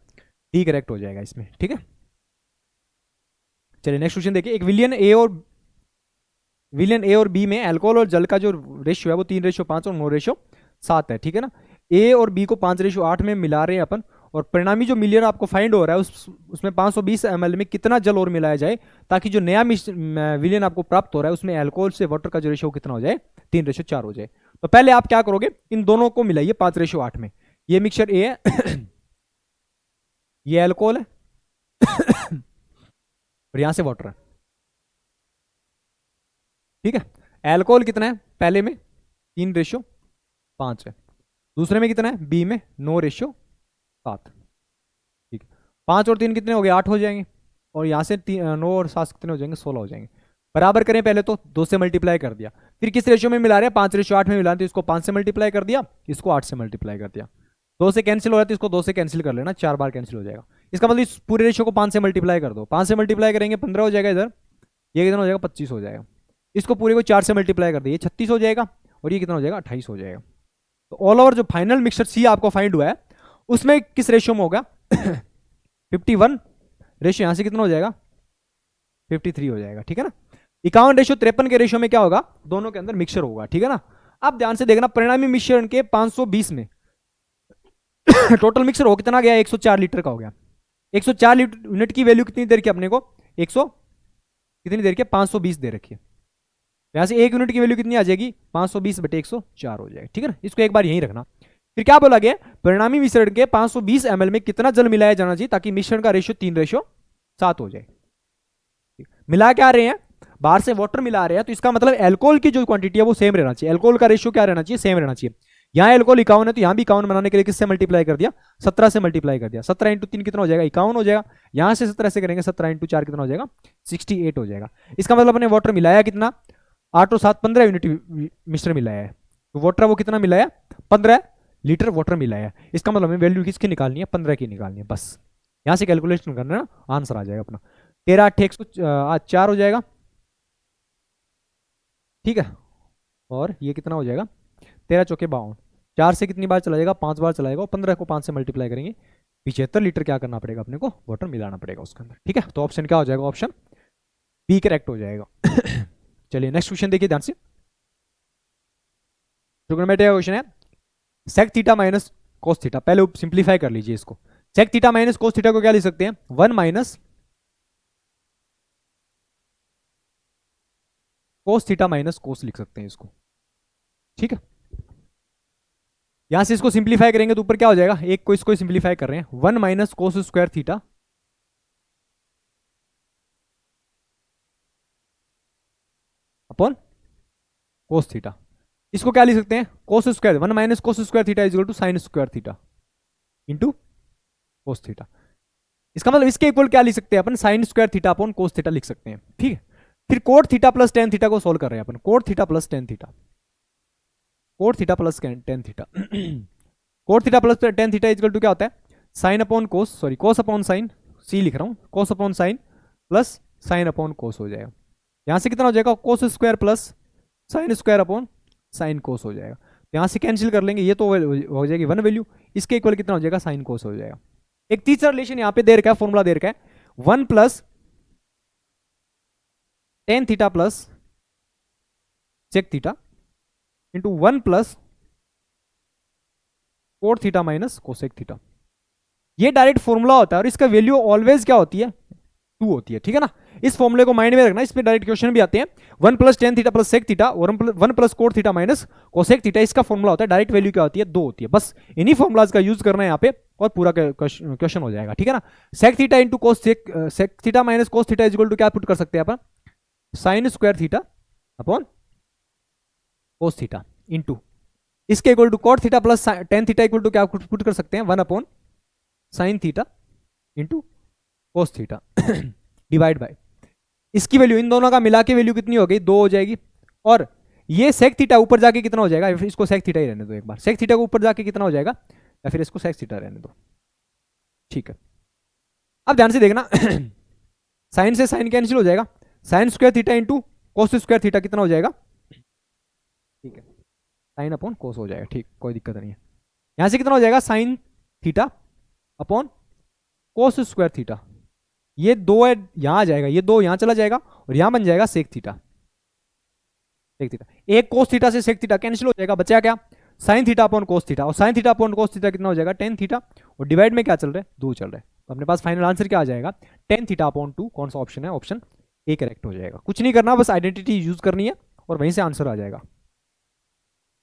डी करेक्ट हो जाएगा इसमें, ठीक है। चलिए नेक्स्ट क्वेश्चन देखिए। एक विलियन ए और बी में अल्कोहल और जल का जो रेशियो है वो 3:5 और 9:7 है, ठीक है ना। ए और बी को 5:8 में मिला रहे हैं अपन, और परिणामी जो मिलियन आपको फाइंड हो रहा है उसमें 520 ml में कितना जल और मिलाया जाए ताकि जो नया विलियन आपको प्राप्त हो रहा है उसमें अल्कोहल से वाटर का जो रेशियो कितना हो जाए, 3:4 हो जाए। तो पहले आप क्या करोगे, इन दोनों को मिलाइए 5:8 में। ये मिक्सचर ए है, ये अल्कोहल है, और यहां से वाटर है, ठीक है। अल्कोहल कितना है, पहले में 3:5 है, दूसरे में कितना है, बी में 9:7, ठीक है। 5 और 3 कितने हो गए, 8 हो जाएंगे, और यहां से 9 और 7 कितने हो जाएंगे, 16 हो जाएंगे। बराबर करें पहले तो 2 से मल्टीप्लाई कर दिया। फिर किस रेशियो में मिला रहे हैं, 5:8 में मिला रहे हैं, तो इसको 5 से मल्टीप्लाई कर दिया, इसको 8 से मल्टीप्लाई कर दिया। 2 से कैंसिल हो रहा है तो इसको 2 से कैंसिल कर लेना, 4 बार कैंसिल हो जाएगा। इसका मतलब इस पूरे रेशियो को 5 से मल्टीप्लाई कर दो। 5 से मल्टीप्लाई करेंगे 15 हो जाएगा इधर, ये कितना हो जाएगा, 25 हो जाएगा। इसको पूरे को 4 से मल्टीप्लाई कर दिए, 36 हो जाएगा, और ये कितना हो जाएगा, 28 हो जाएगा। तो ऑल ओवर जो फाइनल मिक्सचर सी आपको फाइंड हुआ है उसमें किस रेशियो में होगा, 51 रेशियो, यहां से कितना हो जाएगा, 53 हो जाएगा, ठीक है ना। 51:53 के रेशियो में क्या होगा, दोनों के अंदर मिक्सचर होगा, ठीक है ना। अब ध्यान से देखना, परिणामी मिश्रण के 520 में टोटल मिक्सचर हो कितना गया, 104 लीटर का हो गया। 104 यूनिट की वैल्यू कितनी देर की अपने को, 100 कितनी देर के, 520 दे रखी है। यहां से 1 यूनिट की वैल्यू कितनी आ जाएगी, 520/104 हो जाएगा, ठीक है ना। इसको एक बार यहीं रखना। फिर क्या बोला गया, परिणामी मिश्रण के 520 ml में कितना जल मिलाया जाना चाहिए ताकि मिश्रण का रेशियो 3:7 हो जाए। मिला क्या रहे हैं, बाहर से वाटर मिला रहे हैं, तो इसका मतलब अल्कोहल की जो क्वांटिटी है वो सेम रहना चाहिए। अल्कोहल का रेशियो क्या रहना चाहिए, सेम रहना चाहिए। यहाँ अल्कोहल 51 है तो यहाँ भी 51 बनाने के लिए किससे मल्टीप्लाई कर दिया, 17 से मल्टीप्लाई कर दिया। 17 × 3 कितना हो जाएगा, 51 हो जाएगा। यहाँ से 17 से करेंगे, 17 × 4 कितना हो जाएगा, 68 हो जाएगा। इसका मतलब अपने वाटर मिलाया कितना, 8 और 7 15 यूनिट मिश्रण मिलाया है। तो वाटर वो कितना मिलाया, 15 लीटर वाटर मिलाया है। इसका मतलब हमें वैल्यू किसकी निकालनी है, 15 की निकालनी है बस। यहाँ से कैलकुलेशन करना है, आंसर आ जाएगा अपना 13 8 104 हो जाएगा, ठीक है। और ये कितना हो जाएगा, 13 चौके 52, 4 से कितनी बार चला जाएगा, 5 बार चलाएगा, और 15 को 5 से मल्टीप्लाई करेंगे, 75 लीटर क्या करना पड़ेगा अपने को, वाटर मिलाना पड़ेगा उसके अंदर, ठीक है। तो ऑप्शन क्या हो जाएगा, ऑप्शन बी करेक्ट हो जाएगा। चलिए नेक्स्ट क्वेश्चन देखिए ध्यान से। ट्रिग्नोमेट्री का क्वेश्चन है, sec theta minus cos theta. पहले सिंप्लीफाई कर लीजिए इसको। Sec theta minus cos theta को क्या लिख सकते हैं, 1 minus cos theta minus cos लिख सकते हैं इसको, ठीक है। यहां से इसको सिंप्लीफाई करेंगे तो ऊपर क्या हो जाएगा, एक को इसको सिंप्लीफाई कर रहे हैं, 1 minus cos square theta, upon cos theta. इसको क्या लिख सकते हैं, cos square, 1 minus cos square theta is equal to sine square theta into cos theta. इसका मतलब इसके इक्वल क्या लिख सकते हैं अपन, sine square theta upon cos theta लिख सकते हैं, ठीक है। फिर cot theta plus tan theta को सोल्व कर रहे हैं अपन, cot theta plus tan theta, cot theta plus tan theta cot theta plus tan theta is equal to क्या होता है, sine upon cos, sorry cos upon sine, c लिख रहा हूं, cos upon sine plus sine upon cos हो जाएगा। यहां से कितना हो जाएगा, cos square plus sine square upon sine cos हो जाएगा। यहां से कैंसिल कर लेंगे, ये तो हो जाएगी वन वैल्यू, इसके इक्वल कितना हो जाएगा, साइन कोस हो जाएगा। एक तीसरा रिलेशन यहां पे दे रखा है, फॉर्मूला दे रखा है, 1 plus tan theta plus sec theta into 1 plus cot theta minus cosec theta. ये डायरेक्ट फॉर्मूला होता है और इसका वैल्यू ऑलवेज क्या होती है, 2 होती है, ठीक है ना। इस फॉर्मूले को माइंड में रखना, इस पे डायरेक्ट क्वेश्चन भी आते हैं। 1 plus tan theta plus sec theta और 1 plus cot theta minus cosec theta, इसका फॉर्मूला होता है, डायरेक्ट वैल्यू क्या होती है, 2 होती है। बस इन्हीं फॉर्मुलाज का यूज करना है यहाँ पे और पूरा क्वेश्चन हो जाएगा, ठीक है ना। Sec theta into cosec theta minus cos theta is equal to क्या पुट कर सकते हैं अपन, sine square theta upon cos theta into इसके इक्वल टू cot theta plus tan theta equal to क्या पुट कर सकते हैं, 1 upon sine theta into cos theta divide by इसकी वैल्यू, इन दोनों का मिला के वैल्यू कितनी हो गई, 2 हो जाएगी। और ये सेक थीटा ऊपर जाके कितना हो जाएगा, इसको सेक थीटा ही रहने दो एक बार, सेक थीटा को ऊपर जाके कितना हो जाएगा, या फिर इसको सेक थीटा रहने दो, ठीक है। अब ध्यान से देखना साइन से साइन कैंसिल हो जाएगा, साइन स्क्वायर थीटा इंटू कोस स्क्वायर थीटा कितना हो जाएगा, ठीक है, साइन अपॉन कोस हो जाएगा, ठीक, कोई दिक्कत नहीं है। यहां से कितना हो जाएगा, साइन थीटा अपॉन कोस स्क्वायर थीटा, ये 2 है यहां आ जाएगा, ये 2 यहां चला जाएगा और यहां बन जाएगा सेक थीटा, सेक थीटा। एक कोस थीटा से सेक थीटा कैंसिल हो जाएगा, बचा क्या, sine theta upon cos theta, और sine theta upon cos theta कितना हो जाएगा, टेन थीटा, और डिवाइड में क्या चल रहा है, 2 चल रहा है। तो अपने पास फाइनल आंसर क्या आ जाएगा, टेन थीटा अपॉन 2। कौन सा ऑप्शन है, ऑप्शन ए करेक्ट हो जाएगा। कुछ नहीं करना, बस आइडेंटिटी यूज करनी है और वहीं से आंसर आ जाएगा।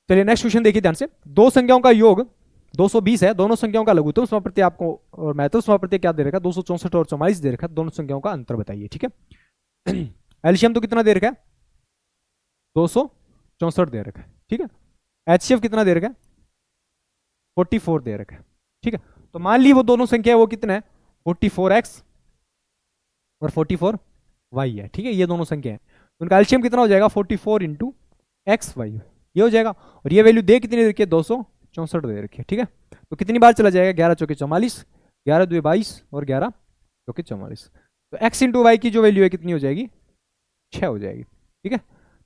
चलिए नेक्स्ट क्वेश्चन देखिए ध्यान से, दो संख्याओं का योग 220 है, दोनों संख्याओं का लघुत्तम समापत्ति आपको और महत्तम समापत्ति क्या दे रखा है, 264 और 44 दे रखा है, दोनों संख्याओं का अंतर बताइए, ठीक है। एलसीएम तो कितना दे रखा है, 264 दे रखा है, ठीक है। एचसीएफ कितना दे रखा है, 44 दे रखा है, ठीक है। तो मान ली वो दोनों संख्या है, वो कितना है, 44x और 44y है, ठीक है, ये दोनों संख्या है। तो उनका एलसीएम कितना हो जाएगा, 44 इंटू एक्स वाई, ये हो जाएगा। और ये वैल्यू दे कितनी दे रखी है, 264 दे रखी है, ठीक है। तो कितनी बार चला जाएगा, 11 चौके 44, 11 2 22 और 11 चौके 44। तो x इंटू वाई की जो वैल्यू है कितनी हो जाएगी, 6 हो जाएगी, ठीक है,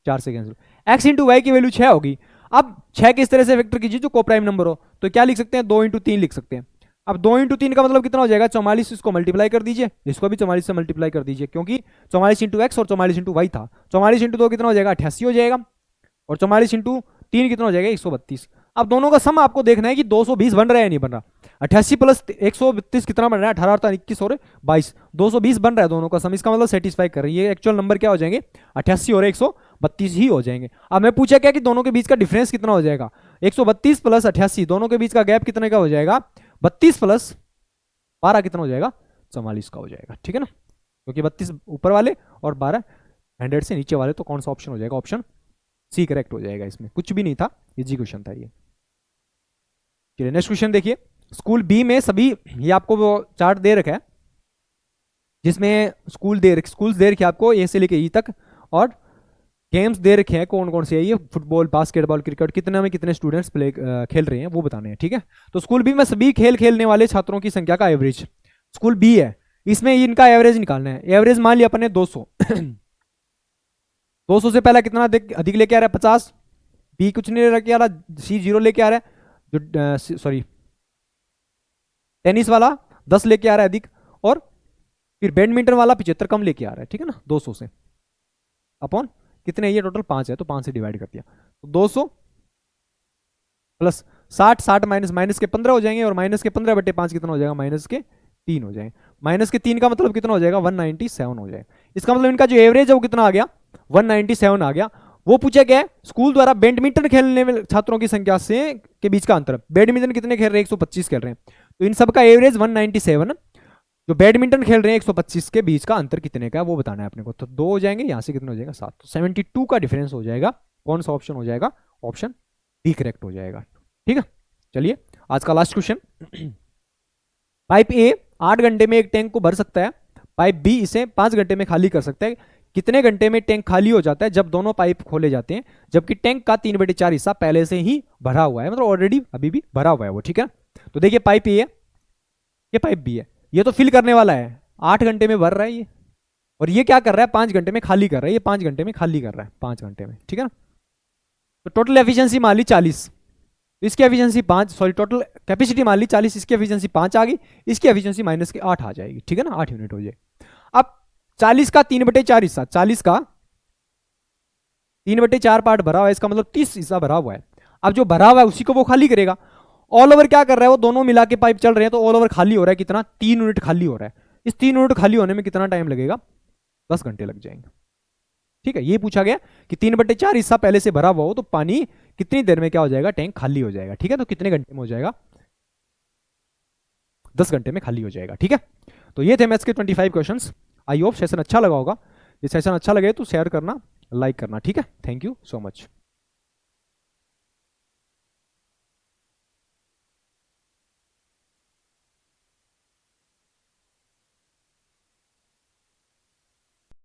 4 से कैंसिल। x इंटू वाई की वैल्यू 6 होगी। अब 6 किस तरह से वेक्टर कीजिए जो कोप्राइम नंबर हो, तो क्या लिख सकते हैं, 2 इंटू 3 लिख सकते हैं। अब 2 इंटू 3 का मतलब कितना हो जाएगा, 44, इसको मल्टीप्लाई कर दीजिए, इसको भी 44 से मल्टीप्लाई कर दीजिए, क्योंकि 44 इंटू एक्स और 44 इंटू वाई था। 44 इंटू 2 कितना हो जाएगा, 88 हो जाएगा, और 44 इंटू 3 कितना हो जाएगा, 132। अब दोनों का सम आपको देखना है कि 220 बन रहा है या नहीं बन रहा। 88 प्लस 132 कितना बन रहा है, 18 और 21 और 22, 220 बन रहा है दोनों का सम, इसका मतलब सेटिस्फाई कर रही है। एक्चुअल नंबर क्या हो जाएंगे, 88 और 132 ही हो जाएंगे। अब मैं पूछा क्या कि दोनों के बीच का डिफरेंस कितना हो जाएगा, 132 प्लस 88, दोनों के बीच का गैप कितने का हो जाएगा, 32 प्लस 12 कितना हो जाएगा, 44 का हो जाएगा, ठीक है ना। क्योंकि 32 ऊपर वाले और 12 100 से नीचे वाले, तो कौन सा ऑप्शन हो जाएगा, ऑप्शन सी करेक्ट हो जाएगा। इसमें कुछ भी नहीं था, इजी क्वेश्चन था ये। चलिए नेक्स्ट क्वेश्चन देखिए, स्कूल बी में सभी, ये आपको वो चार्ट दे रखा है जिसमें स्कूल्स दे रखे आपको ए से लेके ई तक, और गेम्स दे रखे हैं कौन कौन से है, ये फुटबॉल बास्केटबॉल क्रिकेट, कितने में कितने स्टूडेंट्स प्ले खेल रहे हैं वो बताने हैं, ठीक है। तो स्कूल बी में सभी खेल खेलने वाले छात्रों की संख्या का एवरेज, स्कूल बी है, इसमें इनका एवरेज निकालना है। एवरेज मान लिया अपने 200 200 से पहला कितना अधिक लेके आ रहा है, 50, बी कुछ नहीं लेके आ रहा, सी 0 लेके आ रहा है, जो सॉरी टेनिस वाला 10 लेके आ रहा है अधिक, और फिर बैडमिंटन वाला 75 कम लेके आ रहा है, ठीक है ना। 200 से अपॉन कितने, ये टोटल 5 है तो 5 से डिवाइड कर दिया, तो 200 प्लस 60, 60 माइनस के 15 हो जाएंगे, और माइनस के 15 बटे 5 कितना हो जाएगा, माइनस के 3 हो जाएंगे। माइनस के 3 का मतलब कितना हो जाएगा, 197 हो जाएगा। इसका मतलब इनका जो एवरेज है वो कितना आ गया, 197 आ गया। वो पूछा गया है स्कूल द्वारा बैडमिंटन खेलने में छात्रों की संख्या से के बीच का अंतर, बैडमिंटन कितने खेल रहे हैं, 125 खेल रहे हैं, तो इन सब का एवरेज 197, जो बैडमिंटन खेल रहे हैं 125 के बीच का अंतर कितने का है वो बताना है अपने को। तो 2 हो जाएंगे, यहाँ से कितना हो जाएगा 7, तो 72 का डिफरेंस हो जाएगा। कौन सा ऑप्शन हो जाएगा? ऑप्शन डी करेक्ट हो जाएगा। ठीक है, चलिए आज का लास्ट क्वेश्चन। पाइप ए 8 घंटे में एक टैंक को भर सकता है, पाइप बी इसे 5 घंटे में खाली कर सकता है। कितने घंटे में टैंक खाली हो जाता है जब दोनों पाइप खोले जाते हैं, जबकि टैंक का 3/4 हिस्सा पहले से ही भरा हुआ है, मतलब ऑलरेडी अभी भी भरा हुआ है वो। ठीक है, तो देखिए पाइप ए है, ये पाइप बी है, ये तो फिल करने वाला है, 8 घंटे में भर रहा है ये, और ये क्या कर रहा है 5 घंटे में खाली कर रहा है, ये 5 घंटे में खाली कर रहा है, 5 घंटे में। ठीक है ना, तो टोटल एफिशिएंसी मान ली 40, इसकी एफिशिएंसी 5, सॉरी टोटल कैपेसिटी मान ली 40, इसकी एफिशिएंसी 5 आ गई, इसकी एफिशिएंसी माइनस के 8 आ जाएगी। ठीक है ना, 8 यूनिट हो जाए। अब 40 का 3/4 हिस्सा, 40 का 3/4 पार्ट भरा हुआ है, इसका मतलब 30 हिस्सा भरा हुआ है। अब जो भरा हुआ है उसी को वो खाली करेगा। ऑल ओवर क्या कर रहा है वो, दोनों मिला के पाइप चल रहे हैं, तो ऑल ओवर खाली हो रहा है कितना, 3 यूनिट खाली हो रहा है। इस 3 यूनिट खाली होने में कितना टाइम लगेगा? 10 घंटे लग जाएंगे। ठीक है, ये पूछा गया कि 3/4 हिस्सा पहले से भरा हुआ हो तो पानी कितनी देर में क्या हो जाएगा, टैंक खाली हो जाएगा। ठीक है, तो कितने घंटे में हो जाएगा? 10 घंटे में खाली हो जाएगा। ठीक है, तो ये थे मैथ्स के 25 क्वेश्चंस। आई होप सेशन अच्छा लगा होगा। ये सेशन अच्छा लगे तो शेयर करना, लाइक करना। ठीक है, थैंक यू सो मच।